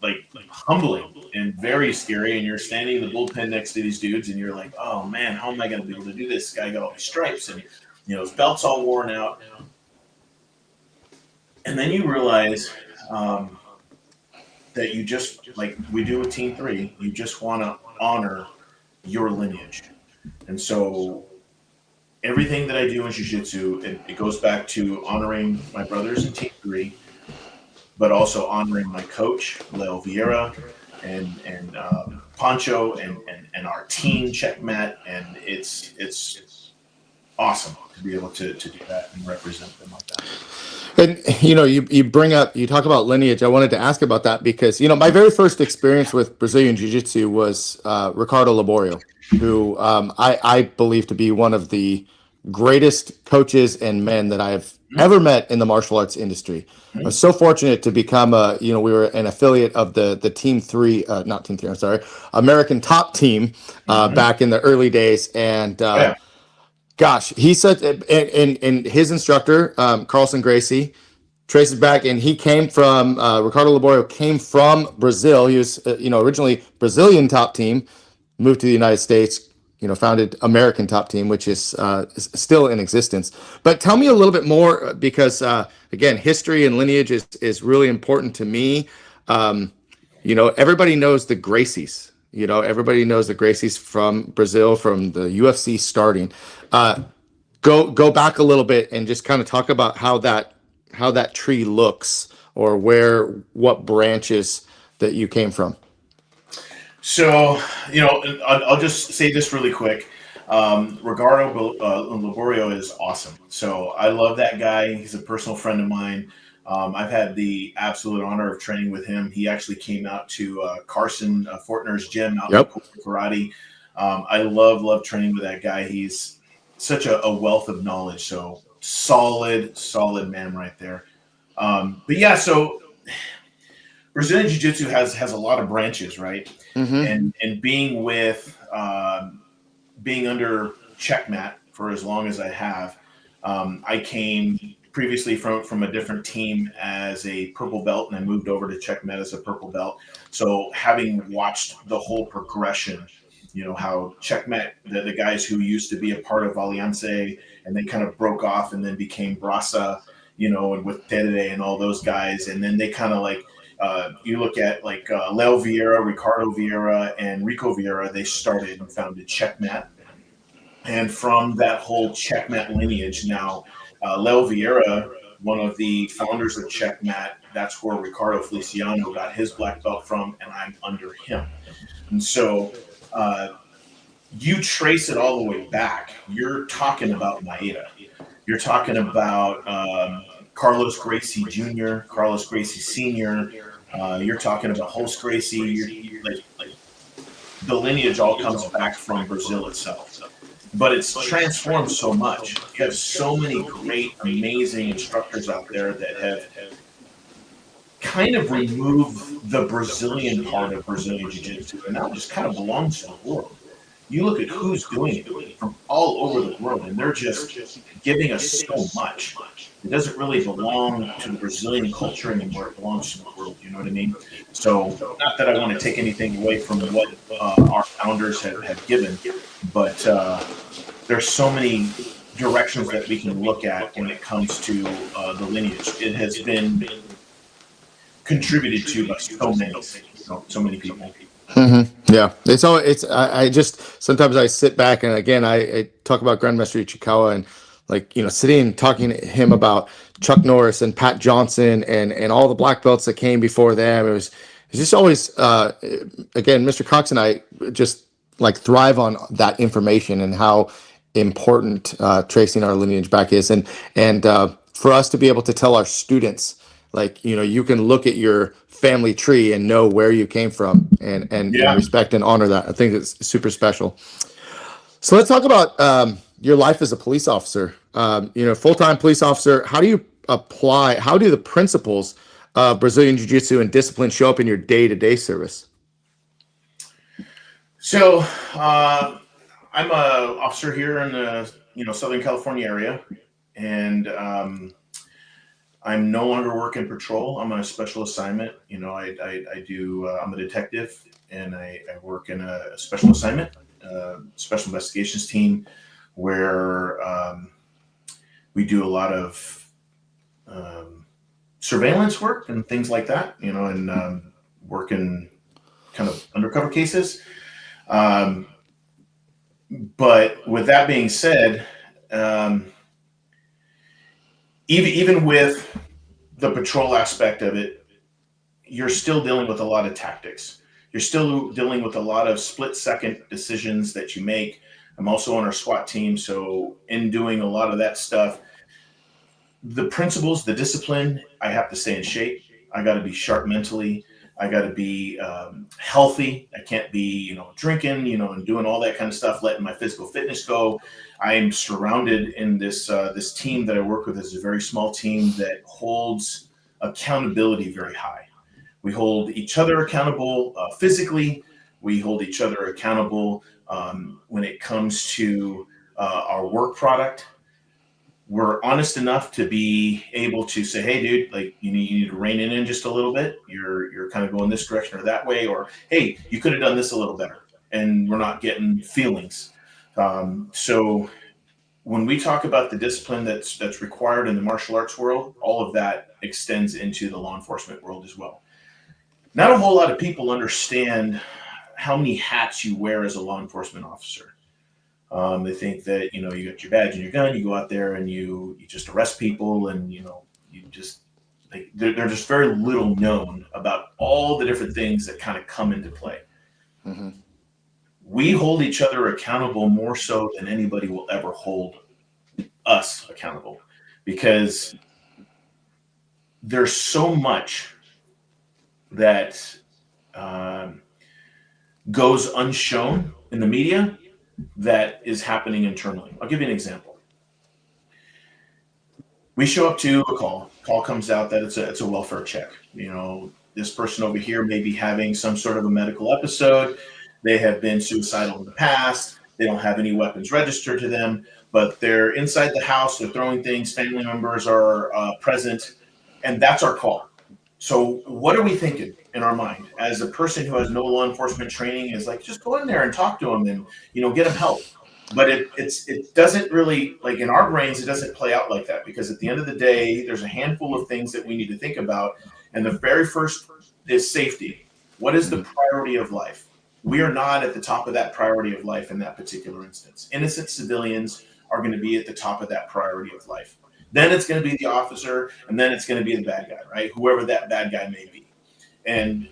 [SPEAKER 2] like humbling and very scary. And you're standing in the bullpen next to these dudes, and you're like, oh man, how am I going to be able to do this? This guy got all these stripes, and his belt's all worn out. And then you realize that you just, like we do with Team 3, you just want to honor your lineage. And so everything that I do in jiu-jitsu, it goes back to honoring my brothers in Team 3, but also honoring my coach, Leo Vieira, and Pancho, and our team, Checkmat. And it's awesome to be able to do that and represent them like that.
[SPEAKER 1] And you talk about lineage. I wanted to ask about that because my very first experience with Brazilian Jiu-Jitsu was Ricardo Laborio, who I believe to be one of the greatest coaches and men that I've ever met in the martial arts industry. I was so fortunate to become we were an affiliate of the Team 3, not Team 3, I'm sorry, American Top Team back in the early days. And
[SPEAKER 2] Yeah.
[SPEAKER 1] gosh, he said, and his instructor, Carlson Gracie, traces back, and he came from Ricardo Laborio came from Brazil. He was originally Brazilian Top Team, moved to the United States, founded American Top Team, which is still in existence. But tell me a little bit more because again, history and lineage is really important to me. Everybody knows the Gracies. Everybody knows the Gracies from Brazil, from the UFC starting. Go back a little bit and just kind of talk about how that tree looks, or what branches that you came from.
[SPEAKER 2] So, I'll just say this really quick. Ricardo Laborio is awesome. So I love that guy. He's a personal friend of mine. I've had the absolute honor of training with him. He actually came out to Carson Fortner's gym out in Karate. I love training with that guy. He's such a wealth of knowledge. So solid man right there. But yeah, so Brazilian Jiu-Jitsu has a lot of branches, right? And being under Checkmat for as long as I have, I came previously from a different team as a purple belt, and I moved over to Checkmat as a purple belt. So having watched the whole progression, how Checkmat, the guys who used to be a part of Alianse and they kind of broke off and then became Brasa, and with Terere and all those guys, and then they kind of like, you look at like Leo Vieira, Ricardo Vieira, and Rico Vieira, they started and founded Checkmat. And from that whole Checkmat lineage now, Leo Vieira, one of the founders of Checkmat, that's where Ricardo Feliciano got his black belt from, and I'm under him. And so you trace it all the way back. You're talking about Maeda. You're talking about Carlos Gracie Jr., Carlos Gracie Sr., you're talking about Host Gracie. You're like the lineage all comes back from Brazil itself. But it's transformed so much. You have so many great, amazing instructors out there that have kind of removed the Brazilian part of Brazilian Jiu-Jitsu, and now it just kind of belongs to the world. You look at who's doing it from all over the world, and they're just giving us so much. It doesn't really belong to the Brazilian culture anymore. It belongs to the world. You know what I mean? So, not that I want to take anything away from what our founders have given, but there's so many directions that we can look at when it comes to the lineage. It has been contributed to by so many people.
[SPEAKER 1] Yeah, I just sometimes I sit back and again I talk about Grandmaster Ichikawa and sitting and talking to him about Chuck Norris and Pat Johnson and all the black belts that came before them. It's just always again, Mr. Cox and I just thrive on that information and how important tracing our lineage back is, and for us to be able to tell our students you can look at your family tree and know where you came from and respect and honor that. I think it's super special. So let's talk about your life as a police officer. Full-time police officer. How do the principles of Brazilian Jiu-Jitsu and discipline show up in your day-to-day service?
[SPEAKER 2] So I'm a officer here in the Southern California area, and I'm no longer working patrol. I'm on a special assignment. I do. I'm a detective, and I work in a special assignment, special investigations team, where we do a lot of surveillance work and things like that. And working kind of undercover cases. But with that being said, even with the patrol aspect of it, you're still dealing with a lot of tactics. You're still dealing with a lot of split-second decisions that you make. I'm also on our SWAT team, so in doing a lot of that stuff, the principles, the discipline, I have to stay in shape. I got to be sharp mentally. I got to be healthy. I can't be, drinking, and doing all that kind of stuff, letting my physical fitness go. I am surrounded in this team that I work with. Is a very small team that holds accountability very high. We hold each other accountable physically. We hold each other accountable when it comes to our work product. We're honest enough to be able to say, hey, dude, like you need to rein it in just a little bit. You're kind of going this direction or that way, or hey, you could have done this a little better. And we're not getting feelings. So when we talk about the discipline that's required in the martial arts world, all of that extends into the law enforcement world as well. Not a whole lot of people understand how many hats you wear as a law enforcement officer. They think that, you got your badge and your gun, you go out there and you just arrest people and, you just, like, they're just very little known about all the different things that kind of come into play. Mm-hmm. We hold each other accountable more so than anybody will ever hold us accountable, because there's so much that goes unshown in the media that is happening internally. I'll give you an example. We show up to a call comes out that it's a welfare check. This person over here may be having some sort of a medical episode. They have been suicidal in the past. They don't have any weapons registered to them, but they're inside the house. They're throwing things. Family members are present, and that's our call. So what are we thinking in our mind as a person who has no law enforcement training? Is like, just go in there and talk to them and, get them help. But it doesn't really, like, in our brains, it doesn't play out like that, because at the end of the day, there's a handful of things that we need to think about. And the very first is safety. What is the priority of life? We are not at the top of that priority of life in that particular instance. Innocent civilians are going to be at the top of that priority of life. Then it's going to be the officer, and then it's going to be the bad guy, right? Whoever that bad guy may be. And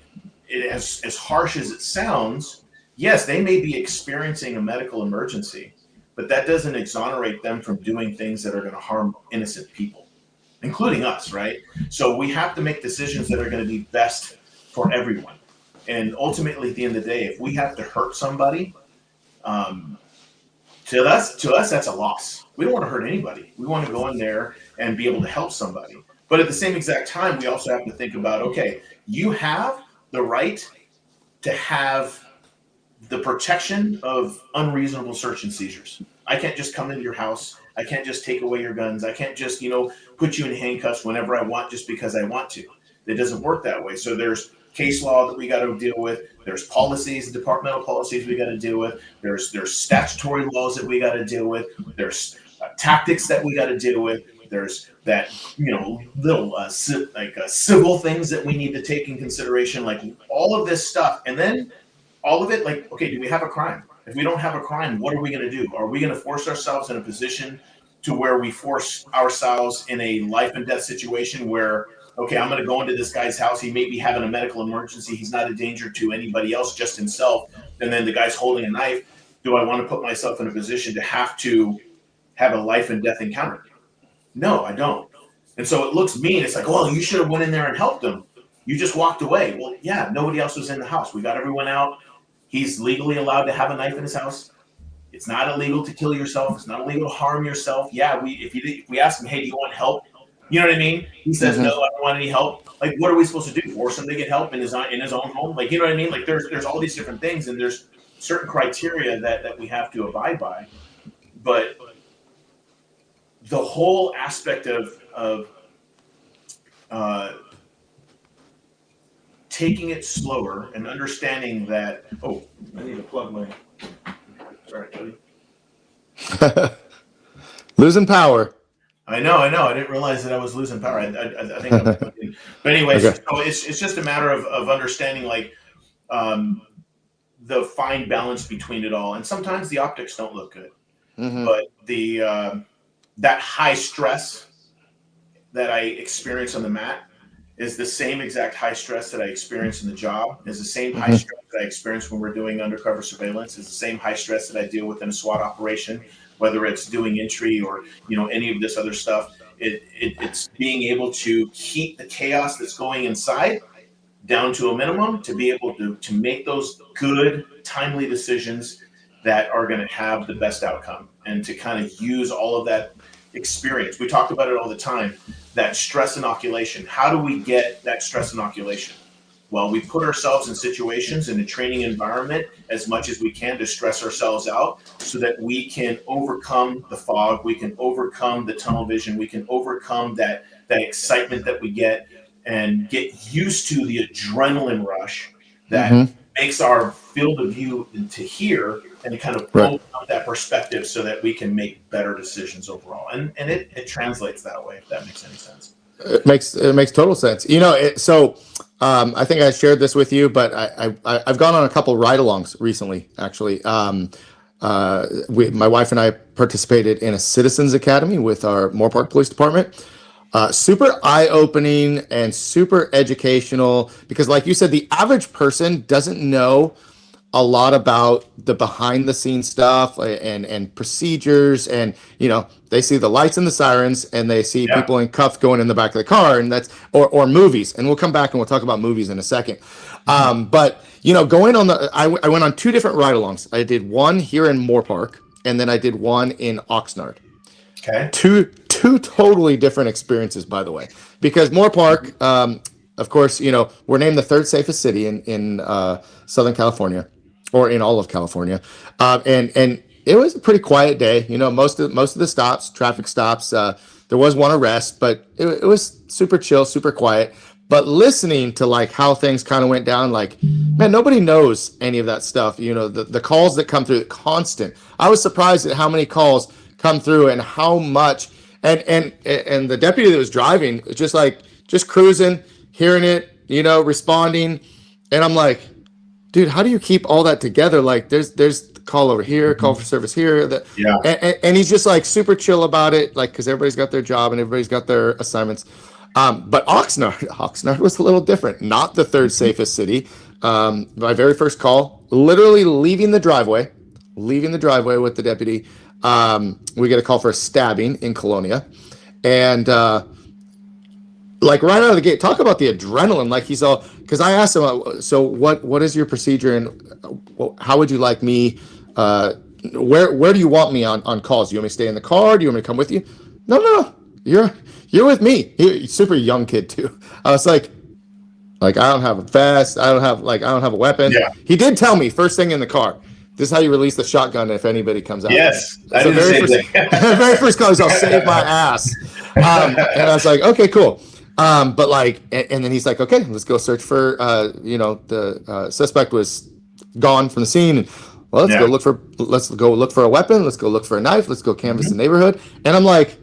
[SPEAKER 2] as harsh as it sounds, yes, they may be experiencing a medical emergency, but that doesn't exonerate them from doing things that are going to harm innocent people, including us, right? So we have to make decisions that are going to be best for everyone. And ultimately, at the end of the day, if we have to hurt somebody, to us, that's a loss. We don't want to hurt anybody. We want to go in there and be able to help somebody. But at the same exact time, we also have to think about, okay, you have the right to have the protection of unreasonable search and seizures. I can't just come into your house. I can't just take away your guns. I can't just, put you in handcuffs whenever I want just because I want to. It doesn't work that way. So there's case law that we got to deal with. There's policies, departmental policies we got to deal with. There's statutory laws that we got to deal with. There's tactics that we got to deal with. There's that, little civil things that we need to take in consideration, like all of this stuff. And then all of it, like, okay, do we have a crime? If we don't have a crime, what are we going to do? Are we going to force ourselves in a position to where we force ourselves in a life and death situation where, okay, I'm going to go into this guy's house. He may be having a medical emergency. He's not a danger to anybody else, just himself. And then the guy's holding a knife. Do I want to put myself in a position to have a life and death encounter? No, I don't. And so it looks mean. It's like, oh, you should have went in there and helped him. You just walked away. Well, yeah, nobody else was in the house. We got everyone out. He's legally allowed to have a knife in his house. It's not illegal to kill yourself. It's not illegal to harm yourself. Yeah, if we ask him, hey, do you want help? You know what I mean? He says, no, I don't want any help. Like, what are we supposed to do? Force him to get help in his own home? Like, you know what I mean? Like, there's all these different things, and there's certain criteria that we have to abide by. But the whole aspect of taking it slower and understanding that, oh, I need to plug my, sorry, buddy.
[SPEAKER 1] Losing power.
[SPEAKER 2] I know. I didn't realize that I was losing power. I think I'm looking. But anyways,
[SPEAKER 1] Okay.
[SPEAKER 2] so it's just a matter of understanding like um, the fine balance between it all. And sometimes the optics don't look good, but the that high stress that I experience on the mat is the same exact high stress that I experience in the job, is the same high stress that I experience when we're doing undercover surveillance, is the same high stress that I deal with in a SWAT operation, whether it's doing entry or, you know, any of this other stuff. It's being able to keep the chaos that's going inside down to a minimum, to be able to make those good, timely decisions that are going to have the best outcome, and to kind of use all of that experience. We talked about it all the time, that stress inoculation. How do we get that stress inoculation? Well, we put ourselves in situations in a training environment as much as we can to stress ourselves out so that we can overcome the fog, we can overcome the tunnel vision, we can overcome that excitement that we get, and get used to the adrenaline rush that makes our field of view to here, and kind of open up that perspective so that we can make better decisions overall. And it translates that way, if that makes any sense.
[SPEAKER 1] It makes total sense. You know, I think I shared this with you, but I've gone on a couple ride-alongs recently, actually. My wife and I participated in a Citizens Academy with our Moore Park Police Department. Super eye-opening and super educational, because like you said, the average person doesn't know a lot about the behind the scenes stuff and procedures, and you know, they see the lights and the sirens and they see people in cuffs going in the back of the car, and that's or movies, and we'll come back and we'll talk about movies in a second. But you know, going on I went on 2 different ride-alongs. I did one here in Moore Park, and then I did one in Oxnard.
[SPEAKER 2] Okay.
[SPEAKER 1] Two totally different experiences, by the way, because Moore Park, of course, you know, we're named the 3rd safest city in Southern California, or in all of California, and it was a pretty quiet day. You know, most of the stops, traffic stops. There was one arrest, but it was super chill, super quiet. But listening to like how things kind of went down, like, man, nobody knows any of that stuff. You know, the calls that come through, constant. I was surprised at how many calls come through and how much. And the deputy that was driving, just cruising, hearing it, you know, responding, and I'm like, dude, how do you keep all that together? Like, there's call over here, call for service here. And he's just like super chill about it, like, because everybody's got their job and everybody's got their assignments. But Oxnard was a little different. Not the 3rd safest city. My very first call, literally leaving the driveway with the deputy. We get a call for a stabbing in Colonia, and like right out of the gate, talk about the adrenaline. Like, he's all, because I asked him, so what is your procedure, and how would you like me? Where do you want me on calls? Do you want me to stay in the car? Do you want me to come with you? No, you're with me. He's super young kid too. I was like I don't have a vest. I don't have a weapon. Yeah. He did tell me first thing in the car, this is how you release the shotgun if anybody comes out.
[SPEAKER 2] Yes,
[SPEAKER 1] I did the very first call is, I'll save my ass. And I was like, okay, cool. But like, and then he's like, okay, let's go search for, the suspect was gone from the scene. And, well, let's go look for a weapon. Let's go look for a knife. Let's go canvass the neighborhood. And I'm like,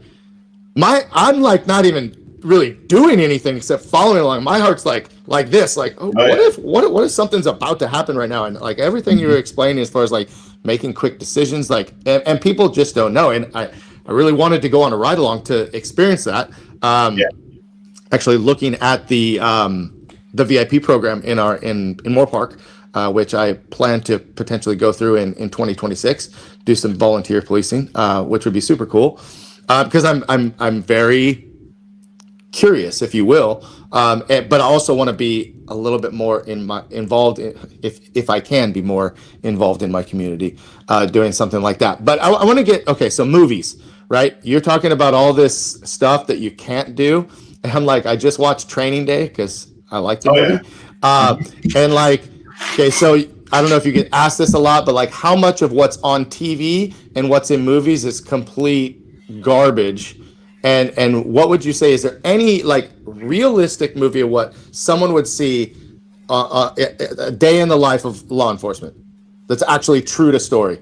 [SPEAKER 1] not even really doing anything except following along. My heart's like this, what if something's about to happen right now? And like everything you were explaining as far as like making quick decisions, like, and people just don't know. And I really wanted to go on a ride along to experience that. Actually looking at the VIP program in Moore Park, which I plan to potentially go through in 2026, do some volunteer policing, which would be super cool. Because I'm very curious, if you will, but I also want to be a little bit more involved, if I can be more involved in my community, doing something like that. But I want to get, so movies, right? You're talking about all this stuff that you can't do, and I'm like, I just watched Training Day because I like the movie, and like, okay, so I don't know if you get asked this a lot, but like, how much of what's on TV and what's in movies is complete garbage? And what would you say, is there any like realistic movie of what someone would see a day in the life of law enforcement that's actually true to story?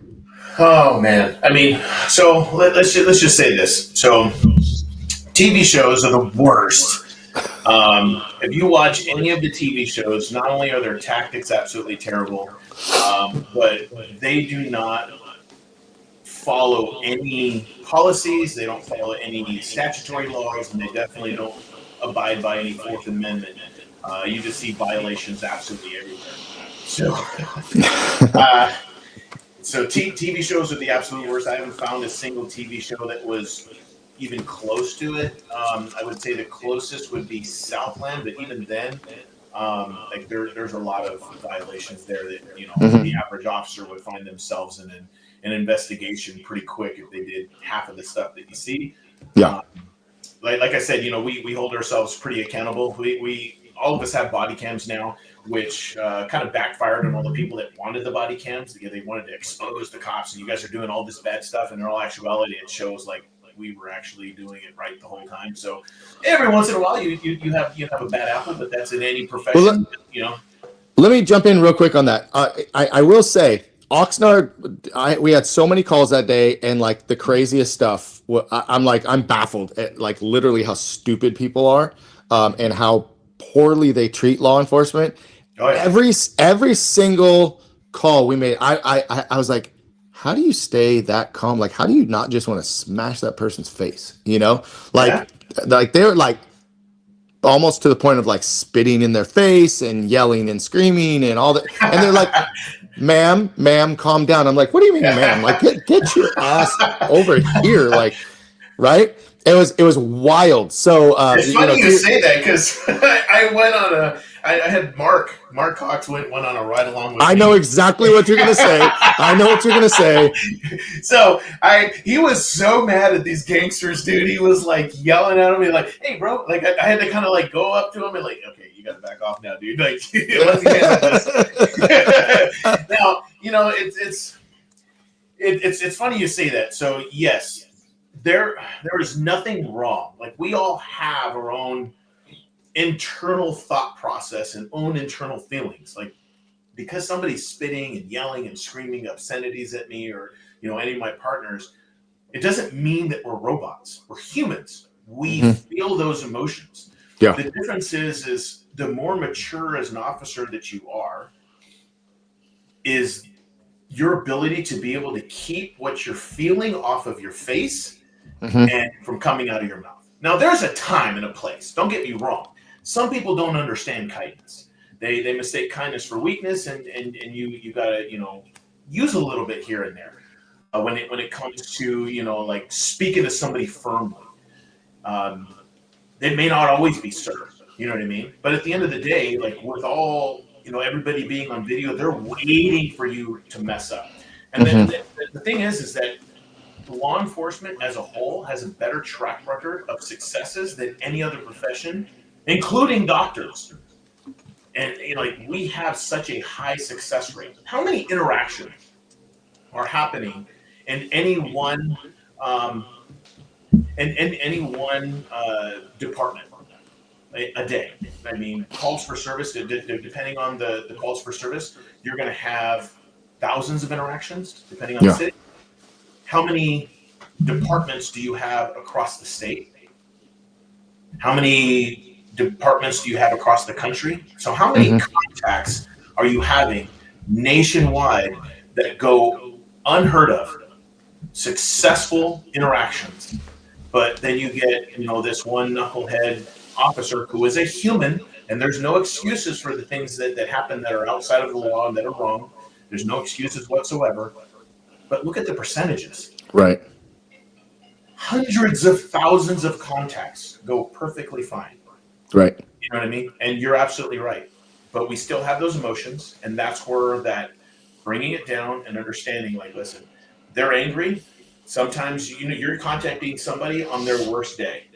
[SPEAKER 2] Oh man, I mean, so let's just say this. So TV shows are the worst. If you watch any of the TV shows, not only are their tactics absolutely terrible, but they do not follow any policies. They don't follow any statutory laws, and they definitely don't abide by any Fourth Amendment. You just see violations absolutely everywhere. So, TV shows are the absolute worst. I haven't found a single TV show that was even close to it. I would say the closest would be Southland, but even then, like there's a lot of violations there that the average officer would find themselves in an investigation pretty quick if they did half of the stuff that you see.
[SPEAKER 1] Yeah.
[SPEAKER 2] Like I said, we hold ourselves pretty accountable. We all of us have body cams now, which kind of backfired on all the people that wanted the body cams. They wanted to expose the cops, and you guys are doing all this bad stuff. And in all actuality, it shows like we were actually doing it right the whole time. So every once in a while, you have a bad apple, but that's in any profession. Well,
[SPEAKER 1] let me jump in real quick on that. I will say, Oxnard, we had so many calls that day, and like the craziest stuff. I'm baffled at like literally how stupid people are, and how poorly they treat law enforcement.
[SPEAKER 2] Oh, yeah.
[SPEAKER 1] Every single call we made, I was like, how do you stay that calm? Like, how do you not just want to smash that person's face? Like they're like almost to the point of like spitting in their face and yelling and screaming and all that. And they're like, ma'am, calm down. I'm like, what do you mean, ma'am? Like, get your ass over here. Like, right. It was wild. So
[SPEAKER 2] it's funny you say that, because I went on I had Mark Cox went on a ride along with me.
[SPEAKER 1] I know exactly what you're gonna say.
[SPEAKER 2] So he was so mad at these gangsters, dude. He was like yelling at me, like, "Hey, bro!" Like I had to kind of like go up to him and like, "Okay, you gotta back off now, dude." Like, let me handle this. Now, it's funny you say that. So yes. There is nothing wrong. Like, we all have our own internal thought process and own internal feelings. Like, because somebody's spitting and yelling and screaming obscenities at me or any of my partners, it doesn't mean that we're robots. We're humans. We feel those emotions.
[SPEAKER 1] Yeah.
[SPEAKER 2] The difference is the more mature as an officer that you are, is your ability to be able to keep what you're feeling off of your face and from coming out of your mouth. Now, there's a time and a place. Don't get me wrong. Some people don't understand kindness. They mistake kindness for weakness, and you gotta use a little bit here and there when it comes to like speaking to somebody firmly. It may not always be served. You know what I mean? But at the end of the day, like with all everybody being on video, they're waiting for you to mess up. And then the thing is that law enforcement as a whole has a better track record of successes than any other profession, including doctors. And like we have such a high success rate. How many interactions are happening in any one department a day? I mean, calls for service, depending on the calls for service, you're going to have thousands of interactions depending on the city. How many departments do you have across the state? How many departments do you have across the country? So how many contacts are you having nationwide that go unheard of, successful interactions? But then you get, this one knucklehead officer who is a human, and there's no excuses for the things that happen that are outside of the law and that are wrong. There's no excuses whatsoever. But look at the percentages.
[SPEAKER 1] Right.
[SPEAKER 2] Hundreds of thousands of contacts go perfectly fine.
[SPEAKER 1] Right.
[SPEAKER 2] You know what I mean? And you're absolutely right. But we still have those emotions, and that's where that bringing it down and understanding, like, listen, they're angry. Sometimes you're contacting somebody on their worst day.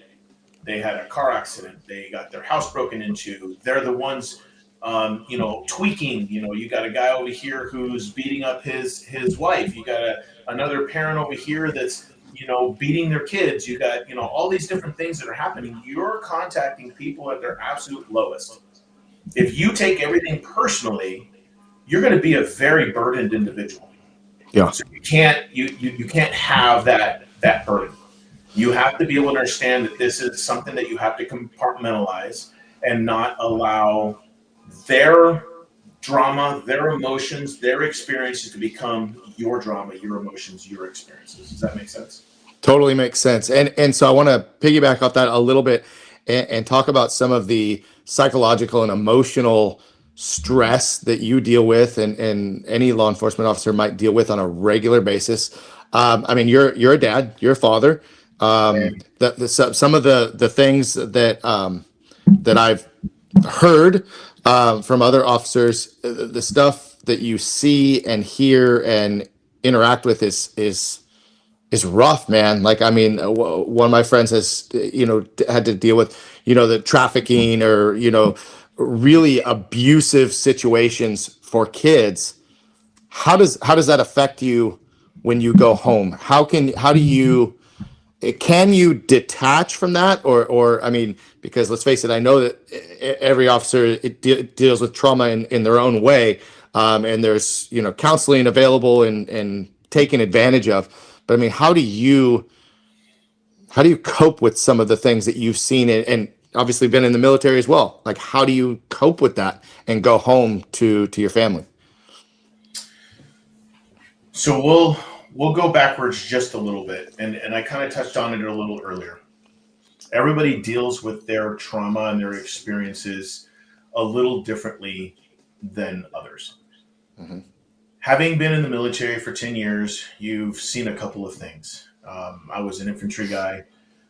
[SPEAKER 2] They had a car accident. They got their house broken into. They're the ones tweaking. You got a guy over here who's beating up his wife. You got another parent over here that's beating their kids. You got all these different things that are happening. You're contacting people at their absolute lowest. If you take everything personally, you're going to be a very burdened individual.
[SPEAKER 1] Yeah.
[SPEAKER 2] So you can't have that burden. You have to be able to understand that this is something that you have to compartmentalize and not allow their drama, their emotions, their experiences to become your drama, your emotions, your experiences. Does that make sense?
[SPEAKER 1] Totally makes sense. And so I want to piggyback off that a little bit and talk about some of the psychological and emotional stress that you deal with and any law enforcement officer might deal with on a regular basis. I mean, you're a dad, you're a father.
[SPEAKER 2] And
[SPEAKER 1] Some of the things that that I've heard from other officers, the stuff that you see and hear and interact with is rough, man. Like, I mean, one of my friends has, had to deal with, the trafficking or, really abusive situations for kids. How does that affect you when you go home? How do you, can you detach from that? Or, I mean, because let's face it, I know that every officer deals with trauma in their own way. And there's, counseling available and taken advantage of. But I mean, how do you cope with some of the things that you've seen and obviously been in the military as well? Like, how do you cope with that and go home to your family?
[SPEAKER 2] so we'll go backwards just a little bit, and I kind of touched on it a little earlier. Everybody deals with their trauma and their experiences a little differently than others.
[SPEAKER 1] Mhm.
[SPEAKER 2] Having been in the military for 10 years, you've seen a couple of things. I was an infantry guy.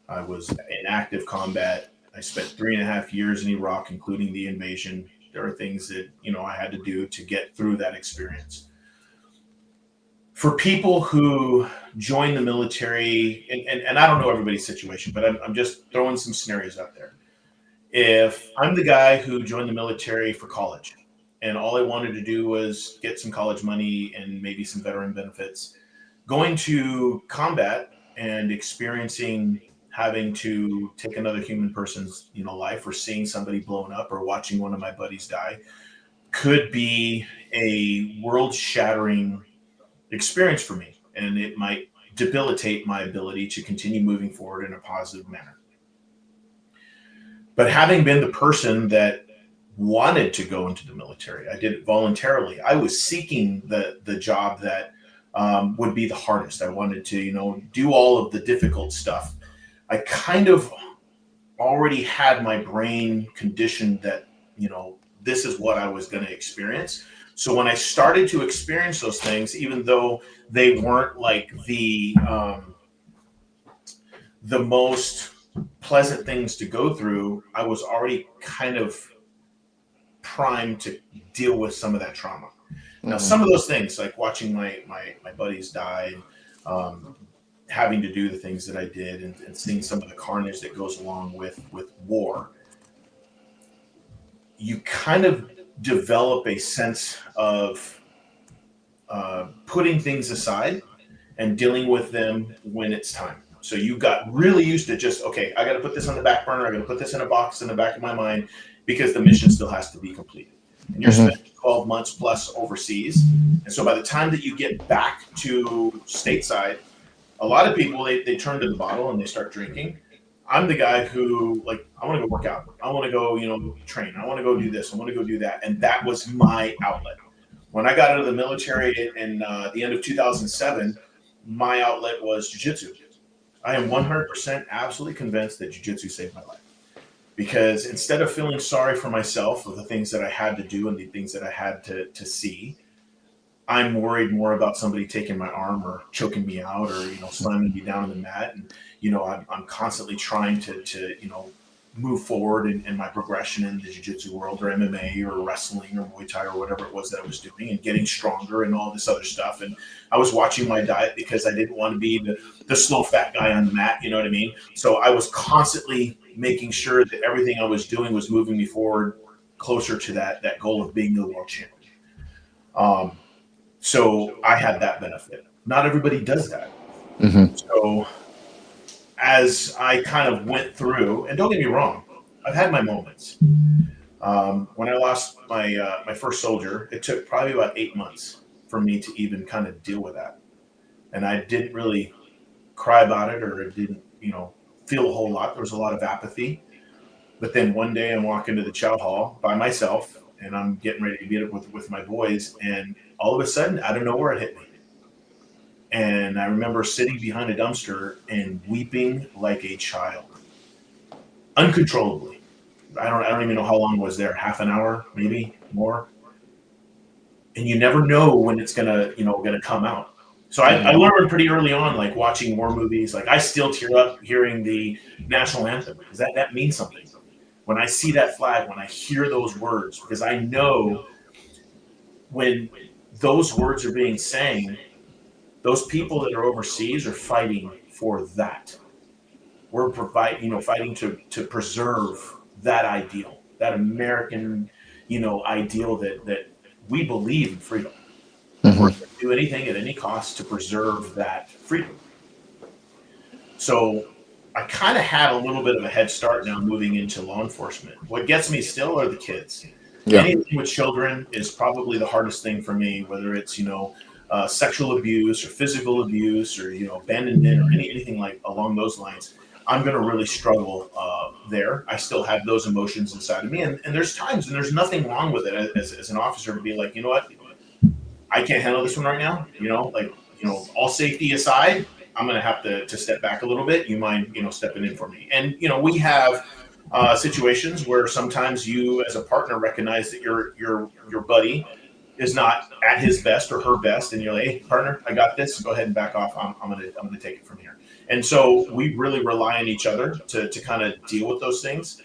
[SPEAKER 2] I was in active combat. I spent 3.5 years in Iraq, including the invasion. There are things that, I had to do to get through that experience. For people who join the military, and I don't know everybody's situation, but I'm just throwing some scenarios out there. If I'm the guy who joined the military for college and all I wanted to do was get some college money and maybe some veteran benefits, going to combat and experiencing having to take another human person's life, or seeing somebody blown up, or watching one of my buddies die, could be a world shattering experience for me, and it might debilitate my ability to continue moving forward in a positive manner. But having been the person that wanted to go into the military, I did it voluntarily. I was seeking the job that would be the hardest. I wanted to, do all of the difficult stuff. I kind of already had my brain conditioned that, this is what I was going to experience. So when I started to experience those things, even though they weren't like the most pleasant things to go through, I was already kind of primed to deal with some of that trauma. Now, some of those things, like watching my buddies die, having to do the things that I did, and seeing some of the carnage that goes along with war, you kind of develop a sense of putting things aside and dealing with them when it's time. So you got really used to just, okay, I got to put this on the back burner. I got to put this in a box in the back of my mind because the mission still has to be completed. And you're spending 12 months plus overseas. And so by the time that you get back to stateside, a lot of people, they turn to the bottle and they start drinking. I'm the guy who, like, I want to go work out. I want to go, train. I want to go do this. I want to go do that. And that was my outlet. When I got out of the military in the end of 2007, my outlet was jiu-jitsu. I am 100% absolutely convinced that jiu-jitsu saved my life. Because instead of feeling sorry for myself of the things that I had to do and the things that I had to see, I'm worried more about somebody taking my arm or choking me out, or slamming me down on the mat. And I'm constantly trying to move forward in my progression in the jiu-jitsu world, or MMA or wrestling or Muay Thai or whatever it was that I was doing, and getting stronger and all this other stuff. And I was watching my diet because I didn't want to be the slow fat guy on the mat, you know what I mean? So I was constantly making sure that everything I was doing was moving me forward closer to that goal of being the world champion. So I had that benefit. Not everybody does that.
[SPEAKER 1] Mm-hmm.
[SPEAKER 2] So as I kind of went through, and don't get me wrong, I've had my moments. When I lost my first soldier, it took probably about 8 months for me to even kind of deal with that. And I didn't really cry about it or didn't, feel a whole lot. There was a lot of apathy. But then one day I'm walking to the chow hall by myself and I'm getting ready to meet up with my boys. And all of a sudden, out of nowhere, it hit me. And I remember sitting behind a dumpster and weeping like a child, uncontrollably. I don't even know how long I was there, half an hour, maybe more. And you never know when it's gonna come out. So I learned pretty early on, like watching war movies. Like I still tear up hearing the national anthem because that means something. When I see that flag, when I hear those words, because I know when those words are being sang, those people that are overseas are fighting for that. We're fighting to preserve that ideal, that American, ideal that we believe in freedom.
[SPEAKER 1] Mm-hmm.
[SPEAKER 2] We're going to do anything at any cost to preserve that freedom. So I kind of had a little bit of a head start now moving into law enforcement. What gets me still are the kids. Yeah. Anything with children is probably the hardest thing for me, whether it's, sexual abuse or physical abuse or, abandonment or anything like along those lines. I'm going to really struggle there. I still have those emotions inside of me. And there's times, and there's nothing wrong with it as an officer to be like, you know what, I can't handle this one right now. All safety aside, I'm going to have to step back a little bit. You mind, stepping in for me? And, we have situations where sometimes you as a partner recognize that your buddy is not at his best or her best. And you're like, hey, partner, I got this. Go ahead and back off. I'm going to take it from here. And so we really rely on each other to kind of deal with those things.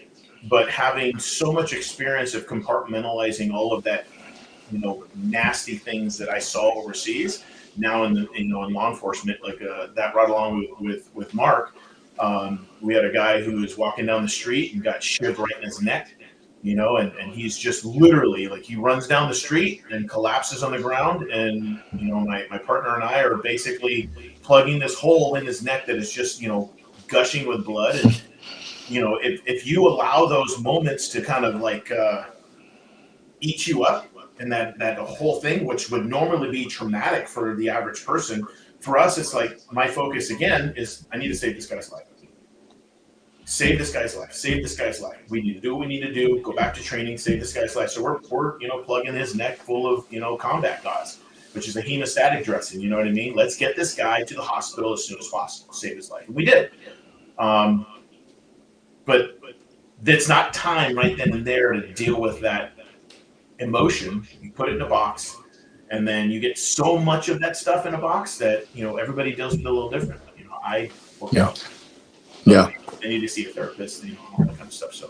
[SPEAKER 2] But having so much experience of compartmentalizing all of that, nasty things that I saw overseas, now in law enforcement, like that right along with Mark, we had a guy who was walking down the street and got shivved right in his neck, and he's just literally like he runs down the street and collapses on the ground, and my partner and I are basically plugging this hole in his neck that is just gushing with blood, and if you allow those moments to kind of like eat you up. And that whole thing, which would normally be traumatic for the average person, for us, it's like my focus again is I need to save this guy's life. Save this guy's life. Save this guy's life. We need to do what we need to do. Go back to training. Save this guy's life. So we're plugging his neck full of combat gauze, which is a hemostatic dressing. You know what I mean? Let's get this guy to the hospital as soon as possible. Save his life. And we did. But it's not time right then and there to deal with that emotion. You put it in a box, and then you get so much of that stuff in a box that everybody deals with it a little different. I work out.
[SPEAKER 1] Yeah.
[SPEAKER 2] I need to see a therapist, all that kind of stuff. So.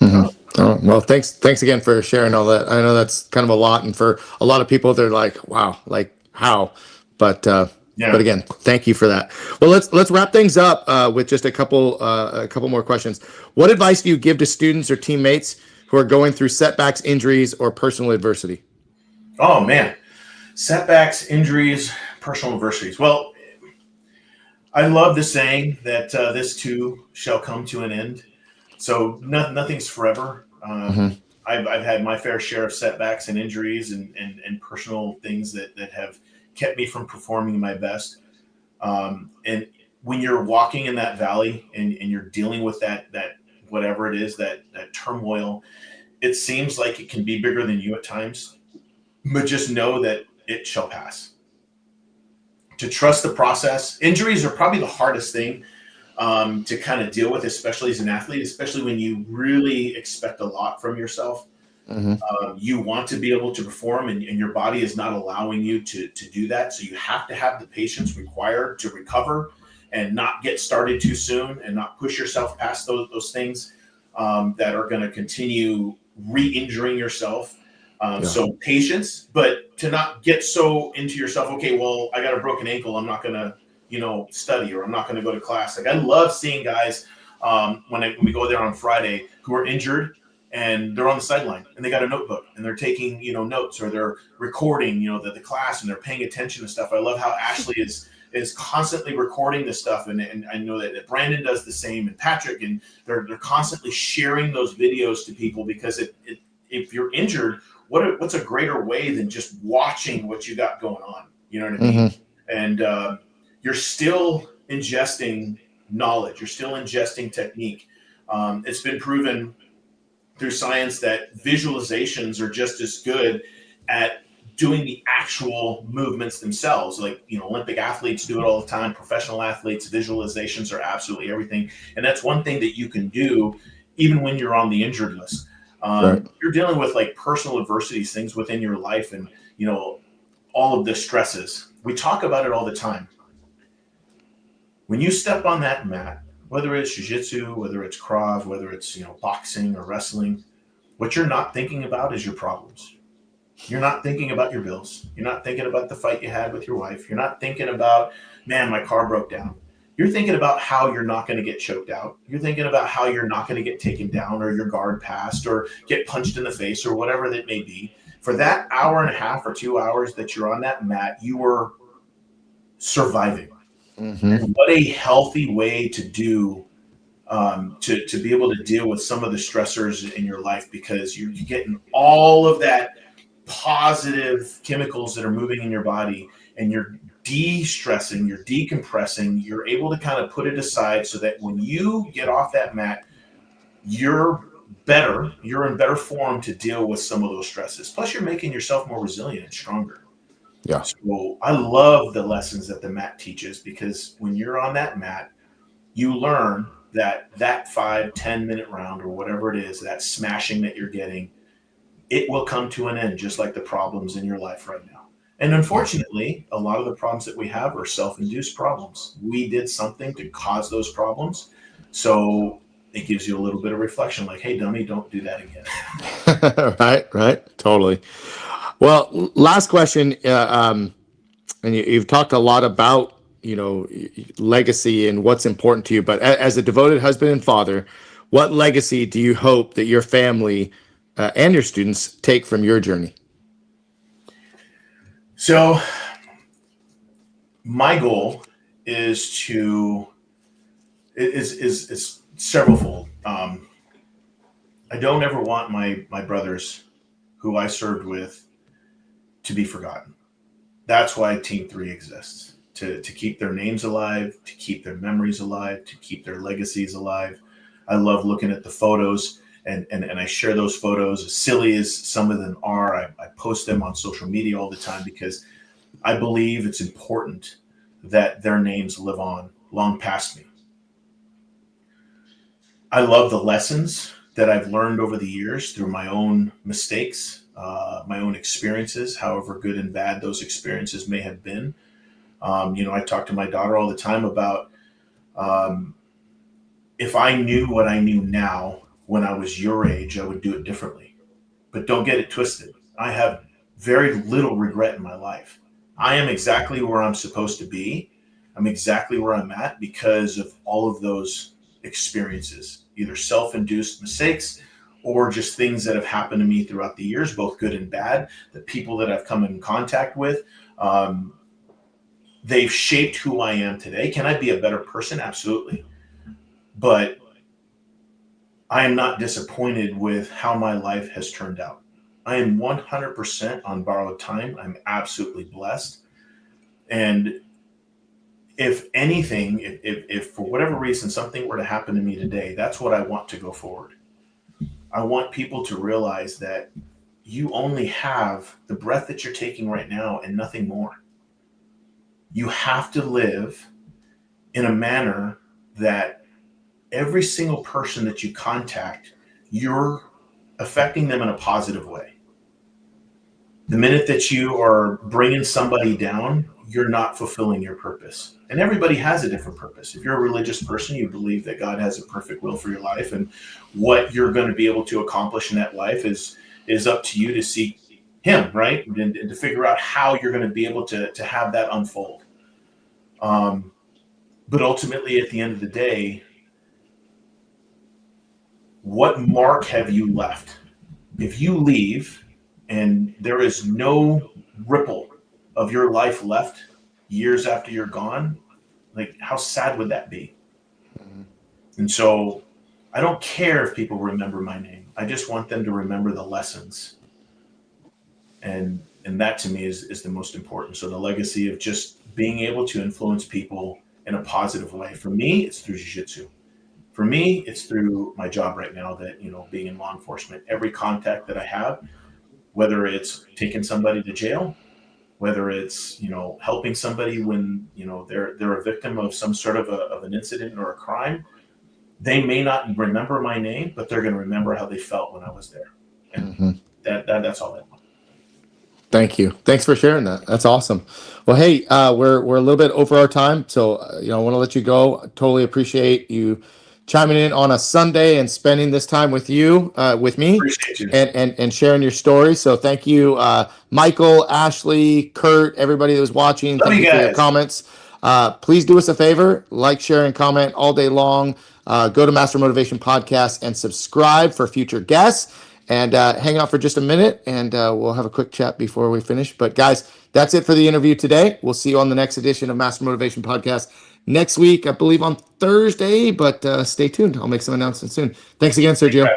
[SPEAKER 1] Oh, well, thanks again for sharing all that. I know that's kind of a lot, and for a lot of people, they're like, "Wow, like how?" But but again, thank you for that. Well, let's wrap things up with just a couple more questions. What advice do you give to students or teammates who are going through setbacks, injuries, or personal adversity?
[SPEAKER 2] Oh man, setbacks, injuries, personal adversities. Well, I love the saying that this too shall come to an end. So nothing's forever. I've had my fair share of setbacks and injuries and personal things that have kept me from performing my best. And when you're walking in that valley and you're dealing with that whatever it is, that turmoil, it seems like it can be bigger than you at times, but just know that it shall pass. To trust the process. Injuries are probably the hardest thing to kind of deal with, especially as an athlete, especially when you really expect a lot from yourself. You want to be able to perform, and your body is not allowing you to do that. So you have to have the patience required to recover and not get started too soon and not push yourself past those things that are going to continue re-injuring yourself. So patience, but to not get so into yourself, okay, well, I got a broken ankle, I'm not going to, study, or I'm not going to go to class. Like I love seeing guys when we go there on Friday who are injured and they're on the sideline and they got a notebook and they're taking, notes, or they're recording, the class, and they're paying attention to stuff. I love how Ashley is constantly recording this stuff. And I know that Brandon does the same, and Patrick, and they're constantly sharing those videos to people, because if you're injured, what's a greater way than just watching what you got going on? You know what I mean? And you're still ingesting knowledge. You're still ingesting technique. It's been proven through science that visualizations are just as good at doing the actual movements themselves. Like, Olympic athletes do it all the time. Professional athletes, visualizations are absolutely everything. And that's one thing that you can do even when you're on the injured list.
[SPEAKER 1] Right.
[SPEAKER 2] You're dealing with like personal adversities, things within your life, and all of the stresses. We talk about it all the time. When you step on that mat, whether it's jiu-jitsu, whether it's Krav, whether it's boxing or wrestling, what you're not thinking about is your problems. You're not thinking about your bills. You're not thinking about the fight you had with your wife. You're not thinking about, man, my car broke down. You're thinking about how you're not going to get choked out. You're thinking about how you're not going to get taken down or your guard passed or get punched in the face or whatever that may be. For that hour and a half or 2 hours that you're on that mat, you are surviving.
[SPEAKER 1] Mm-hmm.
[SPEAKER 2] And what a healthy way to do to be able to deal with some of the stressors in your life, because you're getting all of that positive chemicals that are moving in your body, and you're de-stressing, you're decompressing, you're able to kind of put it aside so that when you get off that mat, you're in better form to deal with some of those stresses. Plus, you're making yourself more resilient and stronger.
[SPEAKER 1] Yeah.
[SPEAKER 2] So I love the lessons that the mat teaches, because when you're on that mat, you learn that 5-10 minute round or whatever it is, that smashing that you're getting, it will come to an end, just like the problems in your life right now. And unfortunately, a lot of the problems that we have are self-induced problems. We did something to cause those problems. So it gives you a little bit of reflection, like, hey, dummy, don't do that again.
[SPEAKER 1] Right. Totally. Well, last question. And you've talked a lot about, legacy and what's important to you. But as a devoted husband and father, what legacy do you hope that your family and your students take from your journey?
[SPEAKER 2] So my goal is severalfold. I don't ever want my brothers who I served with to be forgotten. That's why Team 3 exists, to keep their names alive, to keep their memories alive, to keep their legacies alive. I love looking at the photos, and I share those photos, as silly as some of them are. I post them on social media all the time, because I believe it's important that their names live on long past me. I love the lessons that I've learned over the years through my own mistakes, my own experiences, however good and bad those experiences may have been. I talk to my daughter all the time about if I knew what I knew now when I was your age, I would do it differently. But don't get it twisted. I have very little regret in my life. I am exactly where I'm supposed to be. I'm exactly where I'm at because of all of those experiences, either self-induced mistakes or just things that have happened to me throughout the years, both good and bad. The people that I've come in contact with, they've shaped who I am today. Can I be a better person? Absolutely. But I am not disappointed with how my life has turned out. I am 100% on borrowed time. I'm absolutely blessed. And if anything, if for whatever reason something were to happen to me today, that's what I want to go forward. I want people to realize that you only have the breath that you're taking right now and nothing more. You have to live in a manner that every single person that you contact, you're affecting them in a positive way. The minute that you are bringing somebody down, you're not fulfilling your purpose. And everybody has a different purpose. If you're a religious person, you believe that God has a perfect will for your life, and what you're going to be able to accomplish in that life is up to you to seek Him, right? And to figure out how you're going to be able to have that unfold. But ultimately, at the end of the day, what mark have you left? If you leave and there is no ripple of your life left years after you're gone, like, how sad would that be? Mm-hmm. And so I don't care if people remember my name. I just want them to remember the lessons. And that to me is the most important. So the legacy of just being able to influence people in a positive way. For me, it's through jiu-jitsu. For me, it's through my job right now that, being in law enforcement, every contact that I have, whether it's taking somebody to jail, whether it's, helping somebody when, they're a victim of some sort of an incident or a crime, they may not remember my name, but they're going to remember how they felt when I was there. And that's all I want.
[SPEAKER 1] Thank you. Thanks for sharing that. That's awesome. Well, hey, we're a little bit over our time, so I want to let you go. I totally appreciate you chiming in on a Sunday and spending this time with you, with me,
[SPEAKER 2] Appreciate you.
[SPEAKER 1] and sharing your story. So thank you, Michael, Ashley, Kurt, everybody that was watching.
[SPEAKER 2] Love
[SPEAKER 1] Thank
[SPEAKER 2] you
[SPEAKER 1] you for your
[SPEAKER 2] guys.
[SPEAKER 1] comments. Please do us a favor, like, share, and comment all day long. Go to Master Motivation Podcast and subscribe for future guests. And hang out for just a minute, and we'll have a quick chat before we finish. But guys, that's it for the interview today. We'll see you on the next edition of Master Motivation Podcast next week, I believe on Thursday, but stay tuned. I'll make some announcements soon. Thanks again, Sergio.